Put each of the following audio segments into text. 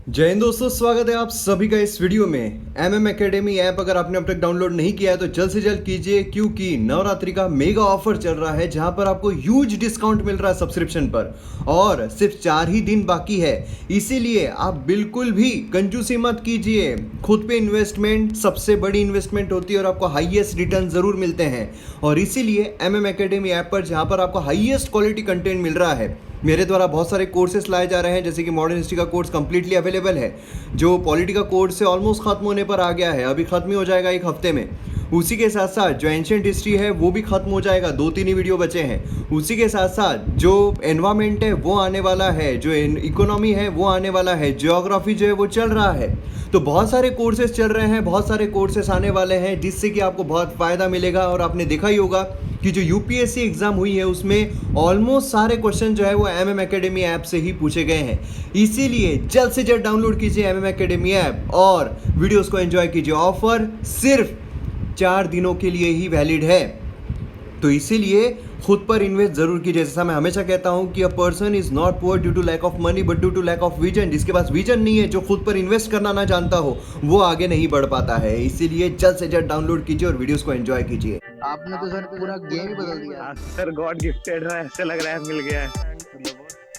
जय हिंद दोस्तों, स्वागत है आप सभी का इस वीडियो में। एमएम एकेडमी ऐप अगर आपने अब तक डाउनलोड नहीं किया है तो जल्द से जल्द कीजिए, क्योंकि नवरात्रि का मेगा ऑफर चल रहा है जहां पर आपको ह्यूज डिस्काउंट मिल रहा है सब्सक्रिप्शन पर, और सिर्फ 4 ही दिन बाकी है। इसीलिए आप बिल्कुल भी कंजूसी मत कीजिए। खुद पे इन्वेस्टमेंट सबसे बड़ी इन्वेस्टमेंट होती है और आपको हाईएस्ट रिटर्न जरूर मिलते हैं। और इसीलिए एमएम एकेडमी ऐप पर जहां पर आपको हाईएस्ट क्वालिटी कंटेंट मिल रहा है, मेरे द्वारा बहुत सारे कोर्सेस लाए जा रहे हैं, जैसे कि मॉडर्न हिस्ट्री का कोर्स कंप्लीटली अवेलेबल है, जो पॉलिटी का कोर्स से ऑलमोस्ट खत्म होने पर आ गया है, अभी खत्म ही हो जाएगा एक हफ्ते में। उसी के साथ साथ जो एंशिएंट हिस्ट्री है वो भी खत्म हो जाएगा, 2-3 ही वीडियो बचे हैं। उसी के साथ साथ जो एनवायरमेंट है वो आने वाला है, जो इकोनॉमी है वो आने वाला है, ज्योग्राफी जो है वो चल रहा है। तो बहुत सारे कोर्सेज चल रहे हैं, बहुत सारे कोर्सेस आने वाले हैं, जिससे कि आपको बहुत फ़ायदा मिलेगा। और आपने देखा ही होगा कि जो यूपीएससी एग्ज़ाम हुई है उसमें ऑलमोस्ट सारे क्वेश्चन जो है वो एमएम एकेडमी ऐप से ही पूछे गए हैं। इसीलिए जल्द से जल्द डाउनलोड कीजिए एमएम एकेडमी ऐप और वीडियोस को एंजॉय कीजिए। ऑफर सिर्फ 4 दिनों के लिए ही वैलिड है, तो इसीलिए खुद पर इन्वेस्ट जरूर कीजिए। जैसा मैं हमेशा कहता हूं कि a person is not poor due to lack of money but due to lack of vision. जिसके पास विजन नहीं है, जो खुद पर इन्वेस्ट करना ना जानता हो, वो आगे नहीं बढ़ पाता है। इसीलिए जल्द से जल्द डाउनलोड कीजिए और वीडियोस को एंजॉय कीजिए। आपने तो सर पूरा गेम ही बदल दिया। सर गॉड गिफ्टेड है, ऐसे लग रहा है मिल गया है।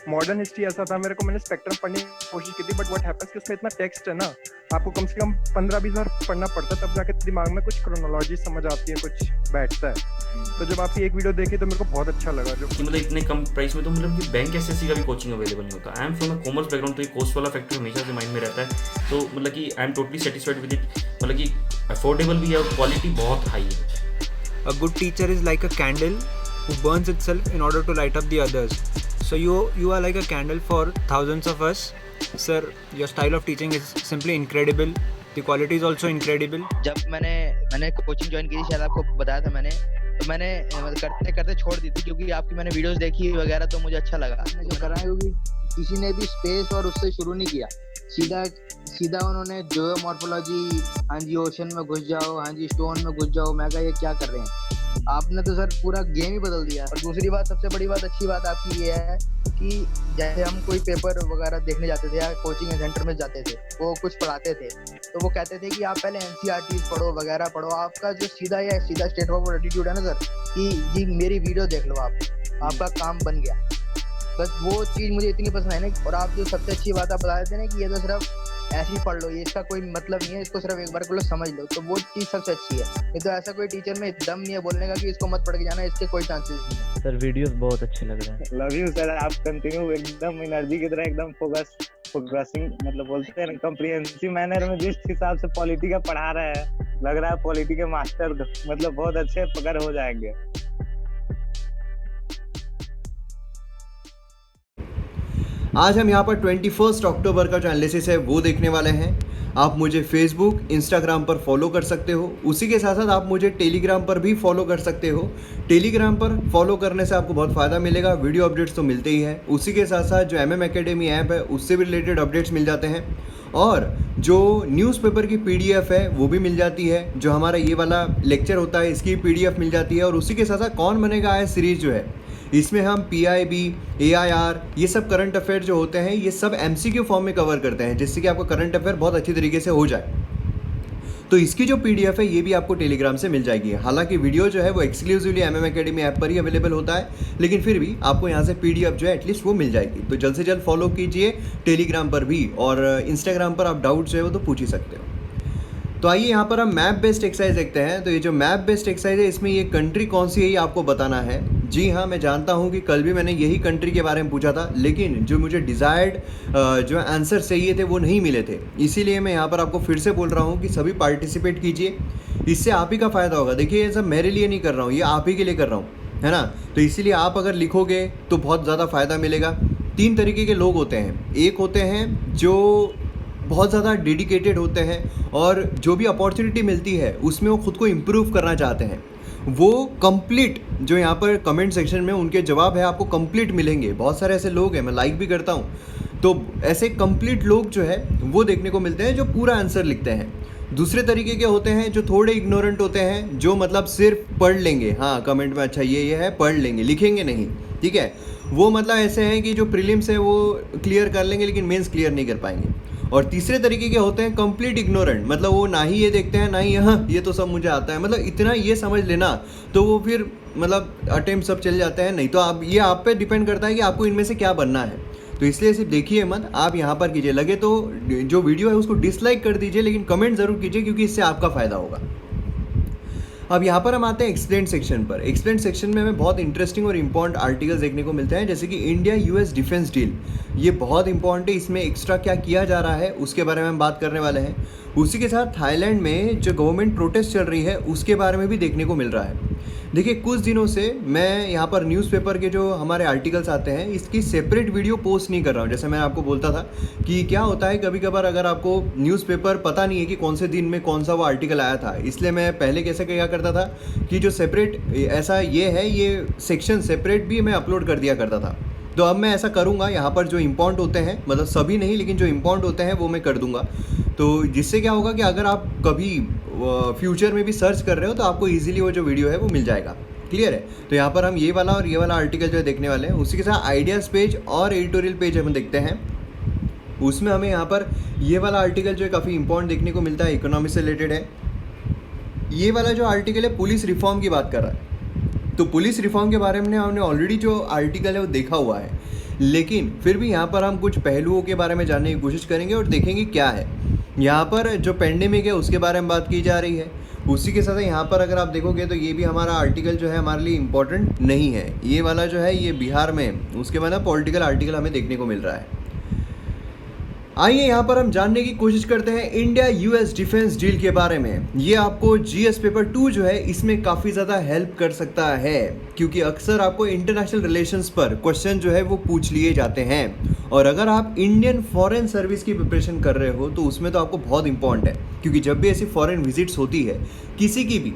मॉडर्न हिस्ट्री ऐसा था, मेरे को मैंने स्पेक्ट्रम पढ़ने की कोशिश की थी, बट व्हाट हैपेंस कि उसमें इतना टेक्स्ट है ना, आपको कम से कम 15-20 बार पढ़ना पड़ता है, तब जाके दिमाग में कुछ क्रोनोलॉजी समझ आती है, कुछ बैठता है। तो जब आपकी एक वीडियो देखी तो मेरे को बहुत अच्छा लगा। जो कि मतलब इतने कम प्राइस में तो मतलब कि बैंक एसएससी का भी कोचिंग अवेलेबल नहीं होता। I am from a commerce background, तो ये कॉस्ट वाला फैक्टर हमेशा से माइंड में रहता है। तो मतलब कि I am totally satisfied with it. मतलब कि अफोर्डेबल भी है और क्वालिटी बहुत हाई है। A good teacher is like a candle who burns itself in order to light up the others. So you are like a candle for thousands of us. Sir, your style of teaching is simply incredible. The quality is also incredible. जब मैंने coaching join की थी, शायद आपको बताया था मैंने, तो मैंने करते करते छोड़ दी थी, क्योंकि आपकी मैंने वीडियोस देखी वगैरह तो मुझे अच्छा लगा। जो करा है, क्योंकि किसी ने भी स्पेस और उससे शुरू नहीं किया, सीधा उन्होंने जो मॉर्फोलॉजी, हाँ जी ओशन में घुस जाओ, हाँ जी स्टोन में घुस जाओ। मैं कहा ये क्या कर रहे हैं, आपने तो सर पूरा गेम ही बदल दिया। और दूसरी बात, सबसे बड़ी बात, अच्छी बात आपकी ये है कि जैसे हम कोई पेपर वगैरह देखने जाते थे या कोचिंग सेंटर में जाते थे, वो कुछ पढ़ाते थे तो वो कहते थे कि आप पहले एनसीईआरटी पढ़ो वगैरह पढ़ो। आपका जो सीधा स्टेट ऑफ एटीट्यूड है ना सर, कि जी मेरी वीडियो देख लो, आपका काम बन गया। बस वो चीज़ मुझे इतनी पसंद है ना। और आप जो सबसे अच्छी बात आप बता देते हैं ना कि ये तो सिर्फ ऐसे ही पढ़ लो, ये इसका कोई मतलब नहीं है, इसको सिर्फ एक बार को लो समझ लो, तो वो चीज़ सबसे अच्छी है। नहीं तो ऐसा कोई टीचर में दम नहीं है बोलने का कि इसको मत पढ़ के जाना, इसके कोई चांसेस नहीं है। सर वीडियोस बहुत अच्छे लग रहे हैं। लव यू सर, आप कंटिन्यू एकदम एनर्जी की तरह एकदम फोकसिंग मतलब बोलते हैं कॉम्प्रिहेंसिव मैनर में जिस हिसाब से पॉलिटी का पढ़ा रहा है, लग रहा है पॉलिटी के मास्टर मतलब बहुत अच्छे पकड़ हो जाएंगे। आज हम यहाँ पर 21 अक्टूबर का जो एनालिसिस है वो देखने वाले हैं। आप मुझे फेसबुक, इंस्टाग्राम पर फॉलो कर सकते हो। उसी के साथ साथ आप मुझे टेलीग्राम पर भी फॉलो कर सकते हो। टेलीग्राम पर फॉलो करने से आपको बहुत फ़ायदा मिलेगा, वीडियो अपडेट्स तो मिलते ही हैं। उसी के साथ साथ जो एमएम एकेडमी ऐप है उससे भी रिलेटेड अपडेट्स मिल जाते हैं, और जो न्यूज़पेपर की पीडीएफ है वो भी मिल जाती है। जो हमारा ये वाला लेक्चर होता है इसकी पीडीएफ मिल जाती है। और उसी के साथ साथ कौन बनेगा आईएएस सीरीज़ जो है, इसमें हम पीआईबी, एआईआर, ये सब करंट अफेयर जो होते हैं ये सब एमसीक्यू फॉर्म में कवर करते हैं, जिससे कि आपका करंट अफेयर बहुत अच्छी तरीके से हो जाए। तो इसकी जो पीडीएफ है ये भी आपको टेलीग्राम से मिल जाएगी। हालांकि वीडियो जो है वो एक्सक्लूसिवली एमएम एकेडमी ऐप पर ही अवेलेबल होता है, लेकिन फिर भी आपको यहाँ से पीडीएफ जो है एटलीस्ट वो मिल जाएगी। तो जल्द से जल्द फॉलो कीजिए टेलीग्राम पर भी, और इंस्टाग्राम पर आप डाउट जो है वो तो पूछ ही सकते हो। तो आइए यहाँ पर हम मैप बेस्ड एक्सरसाइज देखते हैं। तो ये जो मैप बेस्ड एक्सरसाइज है इसमें ये कंट्री कौन सी है ये आपको बताना है। जी हाँ, मैं जानता हूँ कि कल भी मैंने यही कंट्री के बारे में पूछा था, लेकिन जो मुझे डिज़ायर्ड जो आंसर चाहिए थे वो नहीं मिले थे। इसीलिए मैं यहाँ पर आपको फिर से बोल रहा हूँ कि सभी पार्टिसिपेट कीजिए, इससे आप ही का फ़ायदा होगा। देखिए ये सब मेरे लिए नहीं कर रहा हूँ, ये आप ही के लिए कर रहा हूँ, है ना। तो इसीलिए आप अगर लिखोगे तो बहुत ज़्यादा फ़ायदा मिलेगा। 3 तरीके के लोग होते हैं। एक होते हैं जो बहुत ज़्यादा डेडिकेटेड होते हैं और जो भी अपॉर्चुनिटी मिलती है उसमें वो खुद को इम्प्रूव करना चाहते हैं। वो कंप्लीट जो यहाँ पर कमेंट सेक्शन में उनके जवाब है आपको कंप्लीट मिलेंगे। बहुत सारे ऐसे लोग हैं, मैं लाइक भी करता हूँ। तो ऐसे कंप्लीट लोग जो है वो देखने को मिलते हैं जो पूरा आंसर लिखते हैं। दूसरे तरीके के होते हैं जो थोड़े इग्नोरेंट होते हैं, जो मतलब सिर्फ पढ़ लेंगे, हाँ कमेंट में अच्छा ये है, पढ़ लेंगे, लिखेंगे नहीं, ठीक है। वो मतलब ऐसे हैं कि जो प्रीलिम्स है वो क्लियर कर लेंगे लेकिन मेंस क्लियर नहीं कर पाएंगे। और तीसरे तरीके के होते हैं कंप्लीट इग्नोरेंट, मतलब वो ना ही ये देखते हैं ना ही ये तो सब मुझे आता है, मतलब इतना ये समझ लेना तो वो फिर मतलब अटेम्प्ट सब चले जाते हैं। नहीं तो आप पे डिपेंड करता है कि आपको इनमें से क्या बनना है। तो इसलिए सिर्फ देखिए मत, आप यहाँ पर कीजिए। लगे तो जो वीडियो है उसको डिसलाइक कर दीजिए, लेकिन कमेंट ज़रूर कीजिए क्योंकि इससे आपका फ़ायदा होगा। अब यहाँ पर हम आते हैं एक्सप्लेन सेक्शन पर। एक्सप्लेन सेक्शन में हमें बहुत इंटरेस्टिंग और इंपॉर्टेंट आर्टिकल्स देखने को मिलते हैं, जैसे कि इंडिया यूएस डिफेंस डील। ये बहुत इंपॉर्टेंट है, इसमें एक्स्ट्रा क्या किया जा रहा है उसके बारे में हम बात करने वाले हैं। उसी के साथ थाईलैंड में जो गवर्नमेंट प्रोटेस्ट चल रही है उसके बारे में भी देखने को मिल रहा है। देखिए कुछ दिनों से मैं यहाँ पर न्यूज़पेपर के जो हमारे आर्टिकल्स आते हैं इसकी सेपरेट वीडियो पोस्ट नहीं कर रहा हूँ। जैसे मैं आपको बोलता था कि क्या होता है कभी कभार अगर आपको न्यूज़पेपर पता नहीं है कि कौन से दिन में कौन सा वो आर्टिकल आया था, इसलिए मैं पहले कैसे क्या करता था कि जो सेपरेट ऐसा ये सेक्शन सेपरेट भी मैं अपलोड कर दिया करता था। तो अब मैं ऐसा करूँगा, यहाँ पर जो इम्पॉर्टेंट होते हैं, मतलब सभी नहीं लेकिन जो इम्पॉर्टेंट होते हैं वो मैं कर दूँगा। तो जिससे क्या होगा कि अगर आप कभी फ्यूचर में भी सर्च कर रहे हो तो आपको इजीली वो जो वीडियो है वो मिल जाएगा। क्लियर है? तो यहाँ पर हम ये वाला और ये वाला आर्टिकल जो है देखने वाले हैं। उसी के साथ आइडियाज़ पेज और एडिटोरियल पेज हम देखते हैं। उसमें हमें यहाँ पर ये वाला आर्टिकल जो है काफ़ी इंपॉर्टेंट देखने को मिलता है, इकोनॉमी से रिलेटेड है। ये वाला जो आर्टिकल है पुलिस रिफॉर्म की बात कर रहा है। तो पुलिस रिफॉर्म के बारे में हमने ऑलरेडी जो आर्टिकल है वो देखा हुआ है, लेकिन फिर भी यहाँ पर हम कुछ पहलुओं के बारे में जानने की कोशिश करेंगे और देखेंगे क्या है। यहाँ पर जो पेंडेमिक है उसके बारे में बात की जा रही है। उसी के साथ यहाँ पर अगर आप देखोगे तो ये भी हमारा आर्टिकल जो है हमारे लिए इम्पोर्टेंट नहीं है। ये वाला जो है ये बिहार में, उसके बाद पॉलिटिकल आर्टिकल हमें देखने को मिल रहा है। आइए यहाँ पर हम जानने की कोशिश करते हैं इंडिया यूएस डिफेंस डील के बारे में। ये आपको जीएस पेपर 2 जो है इसमें काफ़ी ज़्यादा हेल्प कर सकता है, क्योंकि अक्सर आपको इंटरनेशनल रिलेशंस पर क्वेश्चन जो है वो पूछ लिए जाते हैं। और अगर आप इंडियन फॉरेन सर्विस की प्रिपरेशन कर रहे हो तो उसमें तो आपको बहुत इंपॉर्टेंट है, क्योंकि जब भी ऐसी फॉरेन विजिट्स होती है किसी की भी,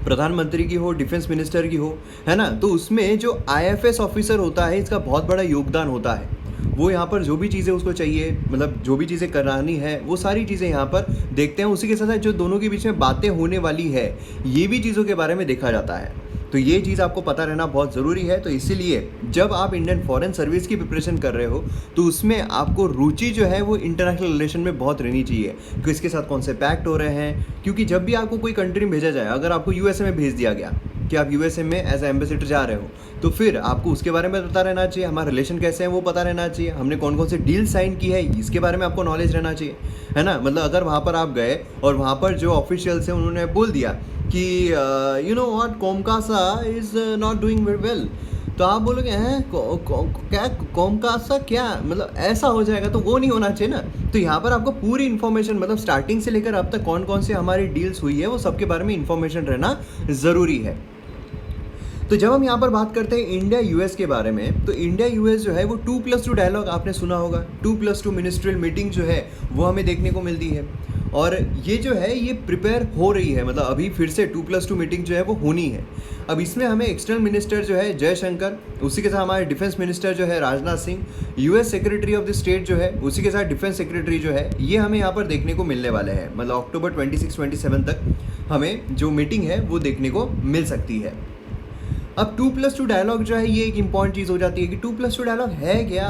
प्रधानमंत्री की हो, डिफेंस मिनिस्टर की हो, है ना, तो उसमें जो आईएफएस ऑफिसर होता है इसका बहुत बड़ा योगदान होता है। वो यहाँ पर जो भी चीज़ें उसको चाहिए, मतलब जो भी चीज़ें करानी है वो सारी चीज़ें यहाँ पर देखते हैं। उसी के साथ जो दोनों के बीच में बातें होने वाली है ये भी चीज़ों के बारे में देखा जाता है। तो ये चीज़ आपको पता रहना बहुत ज़रूरी है। तो इसीलिए जब आप इंडियन फॉरेन सर्विस की प्रिपरेशन कर रहे हो तो उसमें आपको रुचि जो है वो इंटरनेशनल रिलेशन में बहुत रहनी चाहिए कि इसके साथ कौन से पैक्ट हो रहे हैं। क्योंकि जब भी आपको कोई कंट्री में भेजा जाए, अगर आपको यूएसए में भेज दिया गया कि आप यूएसए में एज ए एम्बेसडर जा रहे हो, तो फिर आपको उसके बारे में पता रहना चाहिए, हमारा रिलेशन कैसे हैं वो पता रहना चाहिए, हमने कौन कौन से डील साइन की है इसके बारे में आपको नॉलेज रहना चाहिए, है ना। मतलब अगर वहाँ पर आप गए और वहाँ पर जो ऑफिशियल्स हैं उन्होंने बोल दिया कि यू नो व्हाट, कोमकासा is not doing very well, तो आप बोलोगे हैं क्या कोमकासा क्या, मतलब ऐसा हो जाएगा, तो वो नहीं होना चाहिए ना। तो यहाँ पर आपको पूरी इन्फॉर्मेशन, मतलब स्टार्टिंग से लेकर अब तक कौन कौन से हमारी डील्स हुई है वो सबके बारे में इन्फॉर्मेशन रहना ज़रूरी है। तो जब हम यहाँ पर बात करते हैं इंडिया यूएस के बारे में, तो इंडिया यूएस जो है वो 2+2 डायलॉग आपने सुना होगा। 2+2 मिनिस्ट्रियल मीटिंग जो है वो हमें देखने को मिलती है, और ये जो है ये प्रिपेयर हो रही है, मतलब अभी फिर से 2+2 मीटिंग जो है वो होनी है। अब इसमें हमें एक्सटर्नल मिनिस्टर जो है जयशंकर, उसी के साथ हमारे डिफेंस मिनिस्टर जो है Rajnath Singh, US secretary of the state जो है, उसी के साथ डिफेंस सेक्रेटरी जो है, ये हमें यहाँ पर देखने को मिलने वाले हैं। मतलब अक्टूबर 26-27 तक हमें जो मीटिंग है वो देखने को मिल सकती है। अब 2+2 डायलॉग जो है ये एक इम्पॉर्टेंट चीज़ हो जाती है कि 2+2 डायलॉग है क्या।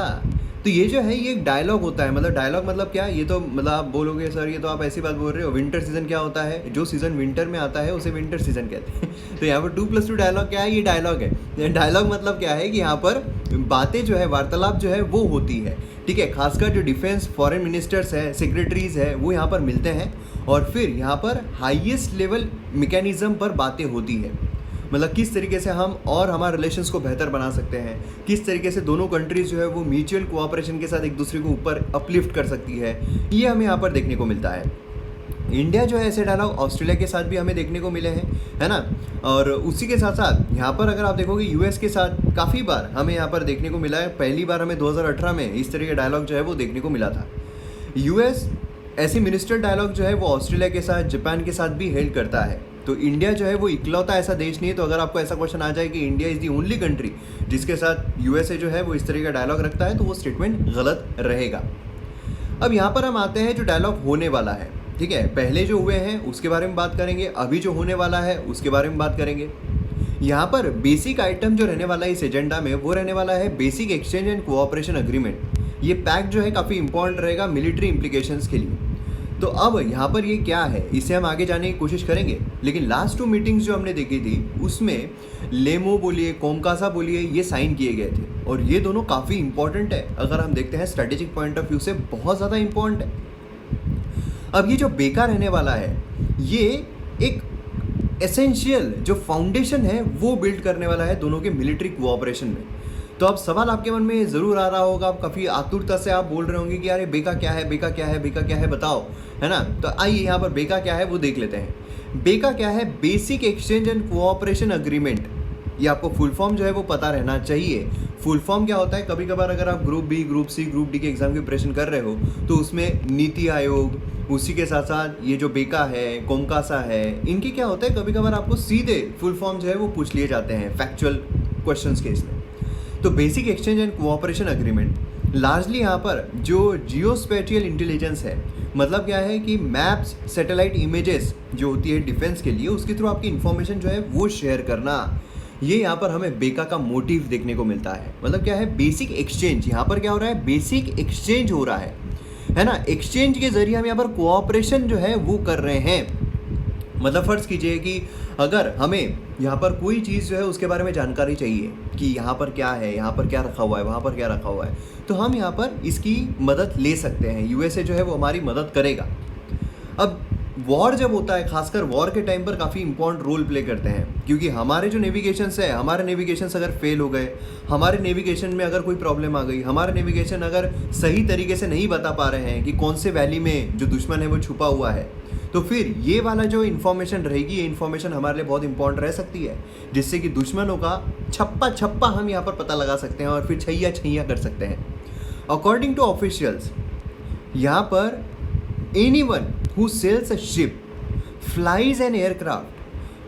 तो ये जो है ये एक डायलॉग होता है। मतलब डायलॉग मतलब क्या, ये तो मतलब आप बोलोगे सर ये तो आप ऐसी बात बोल रहे हो, विंटर सीजन क्या होता है, जो सीज़न विंटर में आता है उसे विंटर सीजन कहते हैं। तो यहाँ पर 2+2 डायलॉग क्या है, ये डायलॉग है। डायलॉग मतलब क्या है कि यहाँ पर बातें जो है, वार्तालाप जो है वो होती है, ठीक है। खासकर जो डिफेंस फॉरेन मिनिस्टर्स है, सेक्रेटरीज है, वो यहाँ पर मिलते हैं और फिर यहाँ पर हाईएस्ट लेवल मैकेनिज्म पर बातें होती है। मतलब किस तरीके से हम और हमारे रिलेशंस को बेहतर बना सकते हैं, किस तरीके से दोनों कंट्रीज जो है वो म्यूचुअल कोऑपरेशन के साथ एक दूसरे को ऊपर अपलिफ्ट कर सकती है, ये हमें यहाँ पर देखने को मिलता है। इंडिया जो है ऐसे डायलॉग ऑस्ट्रेलिया के साथ भी हमें देखने को मिले हैं, है ना। और उसी के साथ साथ यहाँ पर अगर आप देखोगे यूएस के साथ काफ़ी बार हमें यहाँ पर देखने को मिला है। पहली बार हमें 2018 में इस तरह का डायलॉग जो है वो देखने को मिला था। यूएस ऐसी मिनिस्टर डायलॉग जो है वो ऑस्ट्रेलिया के साथ, जापान के साथ भी हेल्ड करता है। तो इंडिया जो है वो इकलौता ऐसा देश नहीं है। तो अगर आपको ऐसा क्वेश्चन आ जाए कि India is the only country जिसके साथ यूएसए जो है वो इस तरह का डायलॉग रखता है, तो वो स्टेटमेंट गलत रहेगा। अब यहाँ पर हम आते हैं जो डायलॉग होने वाला है, ठीक है। पहले जो हुए हैं उसके बारे में बात करेंगे, अभी जो होने वाला है उसके बारे में बात करेंगे। यहाँ पर बेसिक आइटम जो रहने वाला है इस एजेंडा में वो रहने वाला है basic exchange and cooperation agreement. ये पैक्ट जो है काफ़ी इंपॉर्टेंट रहेगा मिलिट्री इम्प्लीकेशंस के लिए। तो अब यहाँ पर ये क्या है इसे हम आगे जाने की कोशिश करेंगे, लेकिन लास्ट 2 मीटिंग्स जो हमने देखी थी उसमें लेमो बोलिए कोमकासा बोलिए ये साइन किए गए थे, और ये दोनों काफ़ी इंपॉर्टेंट है। अगर हम देखते हैं स्ट्रेटेजिक पॉइंट ऑफ व्यू से बहुत ज़्यादा इंपॉर्टेंट है। अब ये जो बेका रहने वाला है ये एक एसेंशियल जो फाउंडेशन है वो बिल्ड करने वाला है दोनों के मिलिट्री कोऑपरेशन में। तो अब सवाल आपके मन में ज़रूर आ रहा होगा, आप काफ़ी आतुरता से आप बोल रहे होंगे कि यार बेका क्या है, बेका क्या है, बेका क्या है, बताओ, है ना। तो आइए यहाँ पर बेका क्या है वो देख लेते हैं। बेका क्या है, basic exchange and cooperation agreement. ये आपको फुल फॉर्म जो है वो पता रहना चाहिए। फुल फॉर्म क्या होता है, कभी कभार अगर आप group B, group C, group D के एग्जाम की प्रिपरेशन कर रहे हो तो उसमें नीति आयोग, उसी के साथ साथ ये जो बेका है, कोमकासा है, इनके क्या होता है कभी कभार आपको सीधे फुल फॉर्म जो है वो पूछ लिए जाते हैं फैक्चुअल क्वेश्चंस के इसमें। तो basic exchange and cooperation agreement largely यहाँ पर जो जियोस्पेटियल इंटेलिजेंस है, मतलब क्या है कि मैप्स, सैटेलाइट इमेजेस जो होती है डिफेंस के लिए, उसके थ्रू आपकी इन्फॉर्मेशन जो है वो शेयर करना, ये यहाँ पर हमें बेका का मोटिव देखने को मिलता है। मतलब क्या है, बेसिक एक्सचेंज। यहाँ पर क्या हो रहा है, बेसिक एक्सचेंज हो रहा है ना। एक्सचेंज के जरिए हम यहाँ पर कोऑपरेशन जो है वो कर रहे हैं। मतलब फ़र्ज़ कीजिए कि अगर हमें यहाँ पर कोई चीज़ जो है उसके बारे में जानकारी चाहिए कि यहाँ पर क्या है, यहाँ पर क्या रखा हुआ है, वहाँ पर क्या रखा हुआ है, तो हम यहाँ पर इसकी मदद ले सकते हैं। यूएसए जो है वो हमारी मदद करेगा। अब वॉर जब होता है, खासकर वॉर के टाइम पर काफ़ी इंपॉर्टेंट रोल प्ले करते हैं, क्योंकि हमारे जो नेविगेशंस है, हमारे नेविगेशंस अगर फेल हो गए, हमारे नेविगेशन में अगर कोई प्रॉब्लम आ गई, हमारे नेविगेशन अगर सही तरीके से नहीं बता पा रहे हैं कि कौन से वैली में जो दुश्मन है वो छुपा हुआ है, तो फिर ये वाला जो इन्फॉर्मेशन रहेगी, ये इन्फॉर्मेशन हमारे लिए बहुत इंपॉर्टेंट रह सकती है, जिससे कि दुश्मनों का छप्पा हम यहाँ पर पता लगा सकते हैं और फिर छैया कर सकते हैं। अकॉर्डिंग टू ऑफिशियल्स, यहाँ पर anyone who sails a ship, flies an aircraft,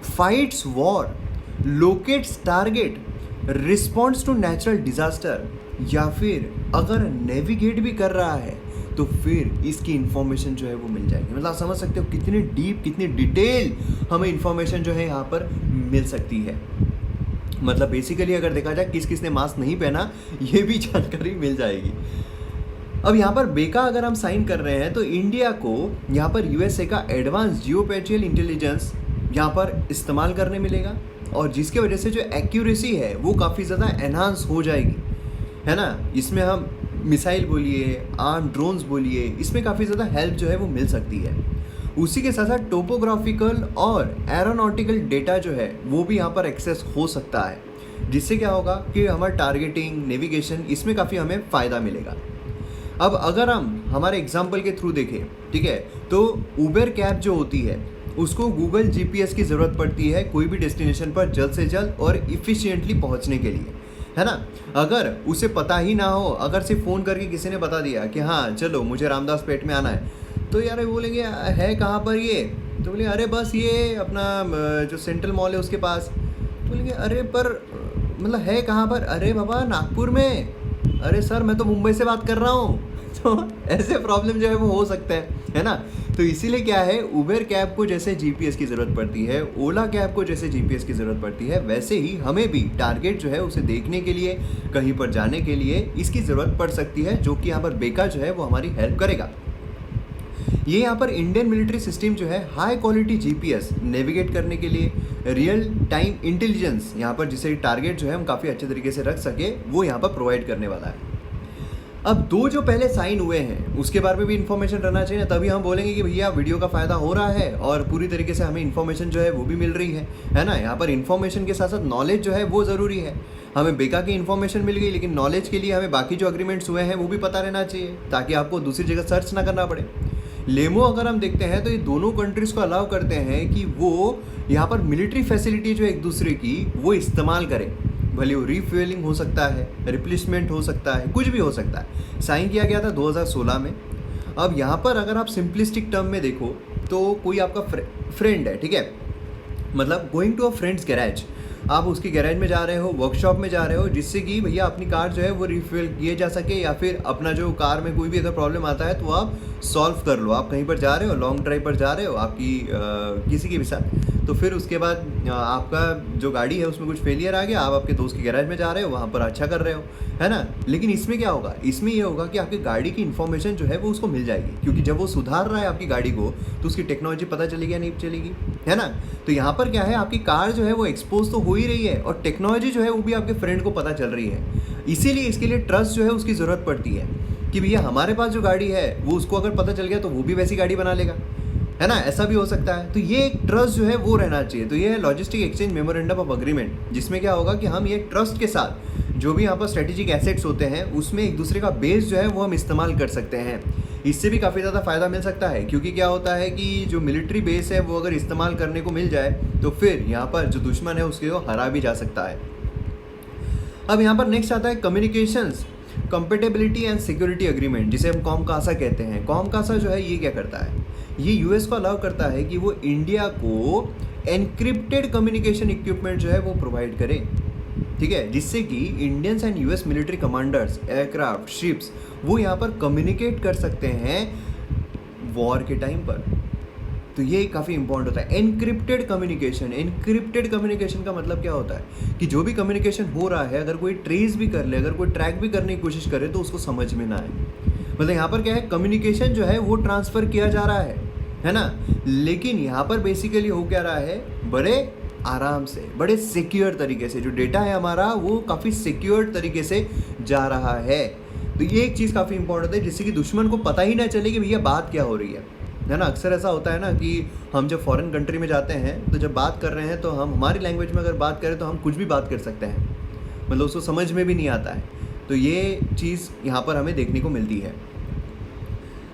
fights war, locates target, responds to natural disaster, या फिर अगर नेविगेट भी कर रहा है तो फिर इसकी इन्फॉर्मेशन जो है वो मिल जाएगी। मतलब आप समझ सकते हो कितनी डीप, कितनी डिटेल हमें इन्फॉर्मेशन जो है यहाँ पर मिल सकती है। मतलब बेसिकली अगर देखा जाए किसने मास्क नहीं पहना, ये भी जानकारी मिल जाएगी। अब यहाँ पर बेका अगर हम साइन कर रहे हैं तो इंडिया को यहाँ पर यूएसए का एडवांस जियोस्पेटियल इंटेलिजेंस यहाँ पर इस्तेमाल करने मिलेगा, और जिसके वजह से जो एक्यूरेसी है वो काफ़ी ज़्यादा एनहांस हो जाएगी, है ना। इसमें हम मिसाइल बोलिए, आर्म ड्रोन्स बोलिए, इसमें काफ़ी ज़्यादा हेल्प जो है वो मिल सकती है। उसी के साथ साथ टोपोग्राफिकल और एरोनॉटिकल डेटा जो है वो भी यहाँ पर एक्सेस हो सकता है, जिससे क्या होगा कि हमारा टारगेटिंग, नेविगेशन, इसमें काफ़ी हमें फ़ायदा मिलेगा। अब अगर हम हमारे एग्जाम्पल के थ्रू देखें, ठीक है, तो उबर कैब जो होती है उसको गूगल जीपीएस की ज़रूरत पड़ती है कोई भी डेस्टिनेशन पर जल्द से जल्द और इफ़िशिएंटली पहुंचने के लिए, है ना। अगर उसे पता ही ना हो, अगर सिर्फ फ़ोन करके किसी ने बता दिया कि हाँ चलो मुझे रामदास पेट में आना है, तो यार बोलेंगे है कहाँ पर ये, तो बोले अरे बस ये अपना जो सेंट्रल मॉल है उसके पास। तो बोलेंगे अरे पर मतलब है कहाँ पर, अरे बाबा नागपुर में, अरे सर मैं तो मुंबई से बात कर रहा हूँ। तो ऐसे प्रॉब्लम जो है वो हो सकते हैं, है ना। तो इसीलिए क्या है, उबर कैब को जैसे जीपीएस की ज़रूरत पड़ती है, ओला कैब को जैसे जीपीएस की ज़रूरत पड़ती है, वैसे ही हमें भी टारगेट जो है उसे देखने के लिए, कहीं पर जाने के लिए इसकी ज़रूरत पड़ सकती है, जो कि यहाँ पर बेका जो है वो हमारी हेल्प करेगा। ये यहाँ पर इंडियन मिलिट्री सिस्टम जो है हाई क्वालिटी जीपीएस नेविगेट करने के लिए, रियल टाइम इंटेलिजेंस यहाँ पर जिसे टारगेट जो है हम काफ़ी अच्छे तरीके से रख सके, वो यहाँ पर प्रोवाइड करने वाला है। अब 2 जो पहले साइन हुए हैं उसके बारे में भी इन्फॉर्मेशन रहना चाहिए ना, तभी हम बोलेंगे कि भैया वीडियो का फ़ायदा हो रहा है और पूरी तरीके से हमें इन्फॉर्मेशन जो है वो भी मिल रही है ना। यहाँ पर इन्फॉर्मेशन के साथ साथ नॉलेज जो है वो ज़रूरी है। हमें बेका की इन्फॉर्मेशन मिल गई, लेकिन नॉलेज के लिए हमें बाकी जो अग्रीमेंट्स हुए हैं वो भी पता रहना चाहिए, ताकि आपको दूसरी जगह सर्च ना करना पड़े। लेमो अगर हम देखते हैं तो ये दोनों कंट्रीज़ को अलाउ करते हैं कि वो यहाँ पर मिलिट्री फैसिलिटी जो एक दूसरे की वो इस्तेमाल करें, भले वो रीफ्यूलिंग हो सकता है, रिप्लेसमेंट हो सकता है, कुछ भी हो सकता है। साइन किया गया था 2016 में। अब यहाँ पर अगर आप सिंपलिस्टिक टर्म में देखो तो कोई आपका फ्रेंड है, ठीक है, मतलब going to a friend's garage, आप उसके गैराज में जा रहे हो, वर्कशॉप में जा रहे हो, जिससे कि भैया अपनी कार जो है वो रिफ्यूल किए जा सके, या फिर अपना जो कार में कोई भी अगर प्रॉब्लम आता है तो आप सॉल्व कर लो। आप कहीं पर जा रहे हो, लॉन्ग ड्राइव पर जा रहे हो आपकी किसी के भी साथ, तो फिर उसके बाद आपका जो गाड़ी है उसमें कुछ फेलियर आ गया, आप आपके दोस्त के गैराज में जा रहे हो, वहाँ पर अच्छा कर रहे हो, है ना। लेकिन इसमें क्या होगा, इसमें ये होगा कि आपकी गाड़ी की इन्फॉर्मेशन जो है वो उसको मिल जाएगी, क्योंकि जब वो सुधार रहा है आपकी गाड़ी को तो उसकी टेक्नोलॉजी पता चलेगी या नहीं चलेगी, है ना। तो यहाँ पर क्या है, आपकी कार जो है वो एक्सपोज तो हो ही रही है और टेक्नोलॉजी जो है वो भी आपके फ्रेंड को पता चल रही है। इसीलिए इसके लिए ट्रस्ट जो है उसकी ज़रूरत पड़ती है कि भैया हमारे पास जो गाड़ी है वो उसको अगर पता चल गया तो वो भी वैसी गाड़ी बना लेगा, है ना, ऐसा भी हो सकता है। तो ये एक ट्रस्ट जो है वो रहना चाहिए। तो ये है logistic exchange memorandum of agreement, जिसमें क्या होगा कि हम ये ट्रस्ट के साथ जो भी यहाँ पर स्ट्रेटेजिक एसेट्स होते हैं उसमें एक दूसरे का बेस जो है वो हम इस्तेमाल कर सकते हैं। इससे भी काफ़ी ज़्यादा फ़ायदा मिल सकता है, क्योंकि क्या होता है कि जो मिलिट्री बेस है वो अगर इस्तेमाल करने को मिल जाए तो फिर यहाँ पर जो दुश्मन है उसके को हरा भी जा सकता है। अब यहाँ पर नेक्स्ट आता है communications compatibility and security agreement, जिसे हम कॉमकासा कहते हैं। कॉमकासा जो है ये क्या करता है, ये यूएस को अलाउ करता है कि वो इंडिया को एनक्रिप्टेड कम्युनिकेशन इक्विपमेंट जो है वो प्रोवाइड करे, ठीक है, जिससे कि Indians and US military commanders, aircraft, ships वो यहाँ पर कम्युनिकेट कर सकते हैं वॉर के टाइम पर। तो ये काफ़ी इंपॉर्टेंट होता है एनक्रिप्टेड कम्युनिकेशन। एनक्रिप्टेड कम्युनिकेशन का मतलब क्या होता है कि जो भी कम्युनिकेशन हो रहा है अगर कोई ट्रेस भी कर ले, अगर कोई ट्रैक भी करने की कोशिश करे तो उसको समझ में ना आए। मतलब यहाँ पर क्या है, कम्युनिकेशन जो है वो ट्रांसफ़र किया जा रहा है ना, लेकिन यहाँ पर बेसिकली हो क्या रहा है, बड़े आराम से, बड़े सिक्योर तरीके से जो डेटा है हमारा वो काफ़ी सिक्योर तरीके से जा रहा है। तो ये एक चीज़ काफ़ी इंपॉर्टेंट है, जिससे कि दुश्मन को पता ही ना चले कि भैया बात क्या हो रही है ना। अक्सर ऐसा होता है ना कि हम जब फॉरेन कंट्री में जाते हैं तो जब बात कर रहे हैं तो हम हमारी लैंग्वेज में अगर बात करें तो हम कुछ भी बात कर सकते हैं, मतलब उसको समझ में भी नहीं आता है। तो ये चीज़ यहाँ पर हमें देखने को मिलती है।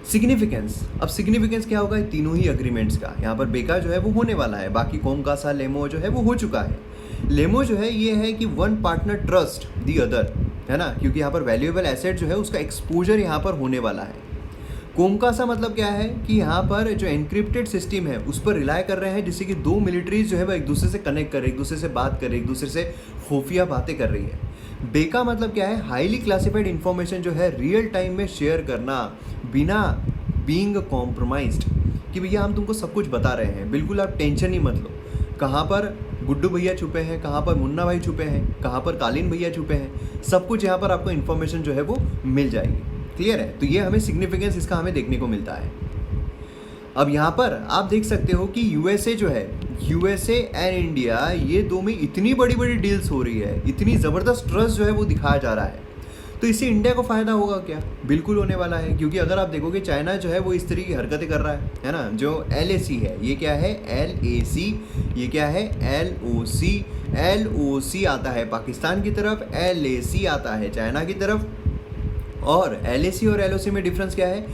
सिग्निफिकेंस, अब सिग्निफिकेंस क्या होगा तीनों ही एग्रीमेंट्स का। यहाँ पर बेका जो है वो होने वाला है, बाकी कॉमकासा, लेमो जो है वो हो चुका है। लेमो जो है ये है कि one partner trust the other, है ना, क्योंकि यहाँ पर वैल्यूएबल एसेट जो है उसका एक्सपोजर यहाँ पर होने वाला है। कॉमकासा मतलब क्या है कि यहाँ पर जो एनक्रिप्टेड सिस्टम है उस पर रिलाय कर रहे हैं, जिससे कि दो मिलिट्रीज जो है वो एक दूसरे से कनेक्ट करे, एक दूसरे से बात करे, एक दूसरे से खुफिया बातें कर रही है। बेका मतलब क्या है, हाईली क्लासिफाइड इन्फॉर्मेशन जो है रियल टाइम में शेयर करना बिना बीइंग कॉम्प्रोमाइज्ड, कि भैया हम तुमको सब कुछ बता रहे हैं, बिल्कुल आप टेंशन ही मत लो। कहाँ पर गुड्डू भैया छुपे हैं, कहाँ पर मुन्ना भाई छुपे हैं, कहाँ पर कालीन भैया छुपे हैं, सब कुछ यहाँ पर आपको इन्फॉर्मेशन जो है वो मिल जाएगी। क्लियर है। तो ये हमें सिग्निफिकेंस इसका हमें देखने को मिलता है। अब यहाँ पर आप देख सकते हो कि यूएसए जो है, यूएसए एंड इंडिया ये दो में इतनी बड़ी बड़ी डील्स हो रही है, इतनी ज़बरदस्त ट्रस्ट जो है वो दिखाया जा रहा है। तो इससे इंडिया को फ़ायदा होगा क्या, बिल्कुल होने वाला है। क्योंकि अगर आप देखोगे चाइना जो है वो इस तरह की हरकतें कर रहा है ना। जो LAC है, ये क्या है LAC, ये क्या है LOC। LOC आता है पाकिस्तान की तरफ, LAC आता है चाइना की तरफ। और LAC और LOC में डिफरेंस क्या है,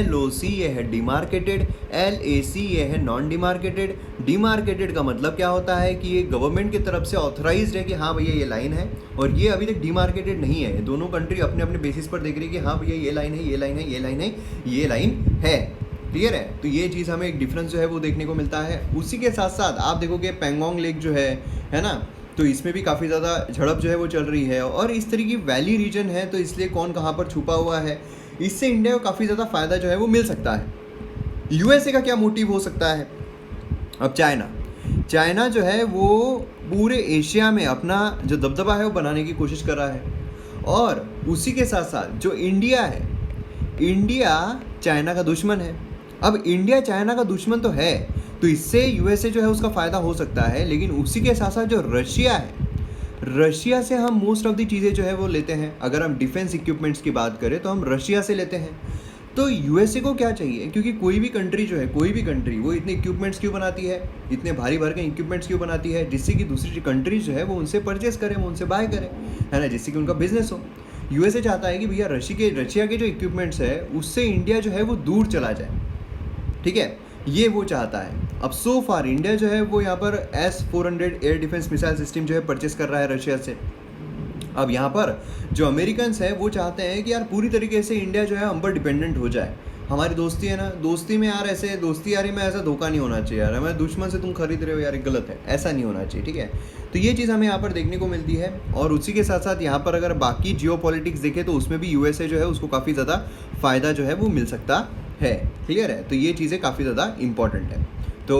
LOC ये है डिमार्केटेड, LAC ये है नॉन डिमार्केटेड। डिमार्केटेड का मतलब क्या होता है कि ये गवर्नमेंट की तरफ से ऑथराइज्ड है कि हाँ भैया ये लाइन है, और ये अभी तक डिमार्केटेड नहीं है। दोनों कंट्री अपने अपने बेसिस पर देख रही है कि हाँ भैया ये लाइन है, ये लाइन है, ये लाइन है, ये लाइन है। क्लियर है। तो ये चीज़ हमें एक डिफरेंस जो है वो देखने को मिलता है। उसी के साथ साथ आप देखोगे पेंगोंग लेक जो है ना, तो इसमें भी काफ़ी ज़्यादा झड़प जो है वो चल रही है। और इस तरह की वैली रीजन है, तो इसलिए कौन कहाँ पर छुपा हुआ है, इससे इंडिया को काफ़ी ज़्यादा फ़ायदा जो है वो मिल सकता है। यूएसए का क्या मोटिव हो सकता है। अब चाइना जो है वो पूरे एशिया में अपना जो दबदबा है वो बनाने की कोशिश कर रहा है। और उसी के साथ साथ जो इंडिया है, इंडिया चाइना का दुश्मन है। अब इंडिया चाइना का दुश्मन तो है, तो इससे यूएसए जो है उसका फ़ायदा हो सकता है। लेकिन उसी के साथ साथ जो रशिया है, रशिया से हम मोस्ट ऑफ दी चीज़ें जो है वो लेते हैं। अगर हम डिफेंस इक्विपमेंट्स की बात करें तो हम रशिया से लेते हैं। तो यूएसए को क्या चाहिए, क्योंकि कोई भी कंट्री जो है, कोई भी कंट्री वो इतने इक्विपमेंट्स क्यों बनाती है, इतने भारी भर के इक्विपमेंट्स क्यों बनाती है, जिससे कि दूसरी कंट्रीज जो है वो उनसे परचेस करें, वो उनसे बाय करें, है ना, जिससे कि उनका बिजनेस हो। यूएसए चाहता है कि भैया रशिया के जो इक्विपमेंट्स है उससे इंडिया जो है वो दूर चला जाए। ठीक है, ये वो चाहता है। अब सो फार इंडिया जो है वो यहाँ पर S-400 air defence missile system जो है परचेस कर रहा है रशिया से। अब यहाँ पर जो अमेरिकन्स है वो चाहते हैं कि यार पूरी तरीके से इंडिया जो है हम पर डिपेंडेंट हो जाए। हमारी दोस्ती है ना, दोस्ती में यार ऐसे दोस्ती यारी में ऐसा धोखा नहीं होना चाहिए यार, हमारे दुश्मन से तुम खरीद रहे हो यार, गलत है, ऐसा नहीं होना चाहिए। ठीक है, तो ये चीज़ हमें यहाँ पर देखने को मिलती है। और उसी के साथ साथ यहाँ पर अगर बाकी जियोपॉलिटिक्स देखें तो उसमें भी यूएसए जो है उसको काफ़ी ज़्यादा फ़ायदा जो है वो मिल सकता है। क्लियर है। तो ये चीज़ें काफ़ी ज़्यादा इंपॉर्टेंट है। तो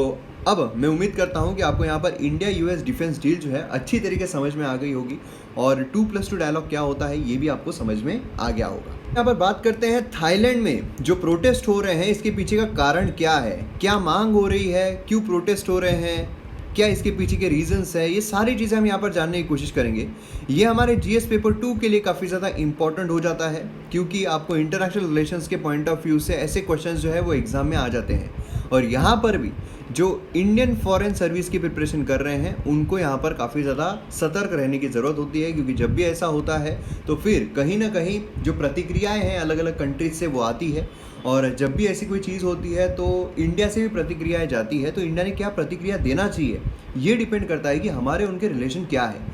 अब मैं उम्मीद करता हूँ कि आपको यहाँ पर इंडिया यूएस डिफेंस डील जो है अच्छी तरीके से समझ में आ गई होगी और 2+2 डायलॉग क्या होता है ये भी आपको समझ में आ गया होगा। यहाँ पर बात करते हैं थाईलैंड में जो प्रोटेस्ट हो रहे हैं इसके पीछे का कारण क्या है, क्या मांग हो रही है, क्यों प्रोटेस्ट हो रहे हैं, क्या इसके पीछे के रीजंस है, ये सारी चीज़ें हम यहाँ पर जानने की कोशिश करेंगे। ये हमारे जीएस पेपर 2 के लिए काफ़ी ज़्यादा इंपॉर्टेंट हो जाता है क्योंकि आपको इंटरनेशनल रिलेशंस के पॉइंट ऑफ व्यू से ऐसे क्वेश्चंस जो है वो एग्ज़ाम में आ जाते हैं और यहाँ पर भी जो इंडियन फॉरेन सर्विस की प्रिपरेशन कर रहे हैं उनको यहाँ पर काफ़ी ज़्यादा सतर्क रहने की ज़रूरत होती है क्योंकि जब भी ऐसा होता है तो फिर कहीं ना कहीं जो प्रतिक्रियाएं हैं अलग अलग कंट्रीज से वो आती है और जब भी ऐसी कोई चीज़ होती है तो इंडिया से भी प्रतिक्रियाएं जाती है तो इंडिया ने क्या प्रतिक्रिया देना चाहिए ये डिपेंड करता है कि हमारे उनके रिलेशन क्या है।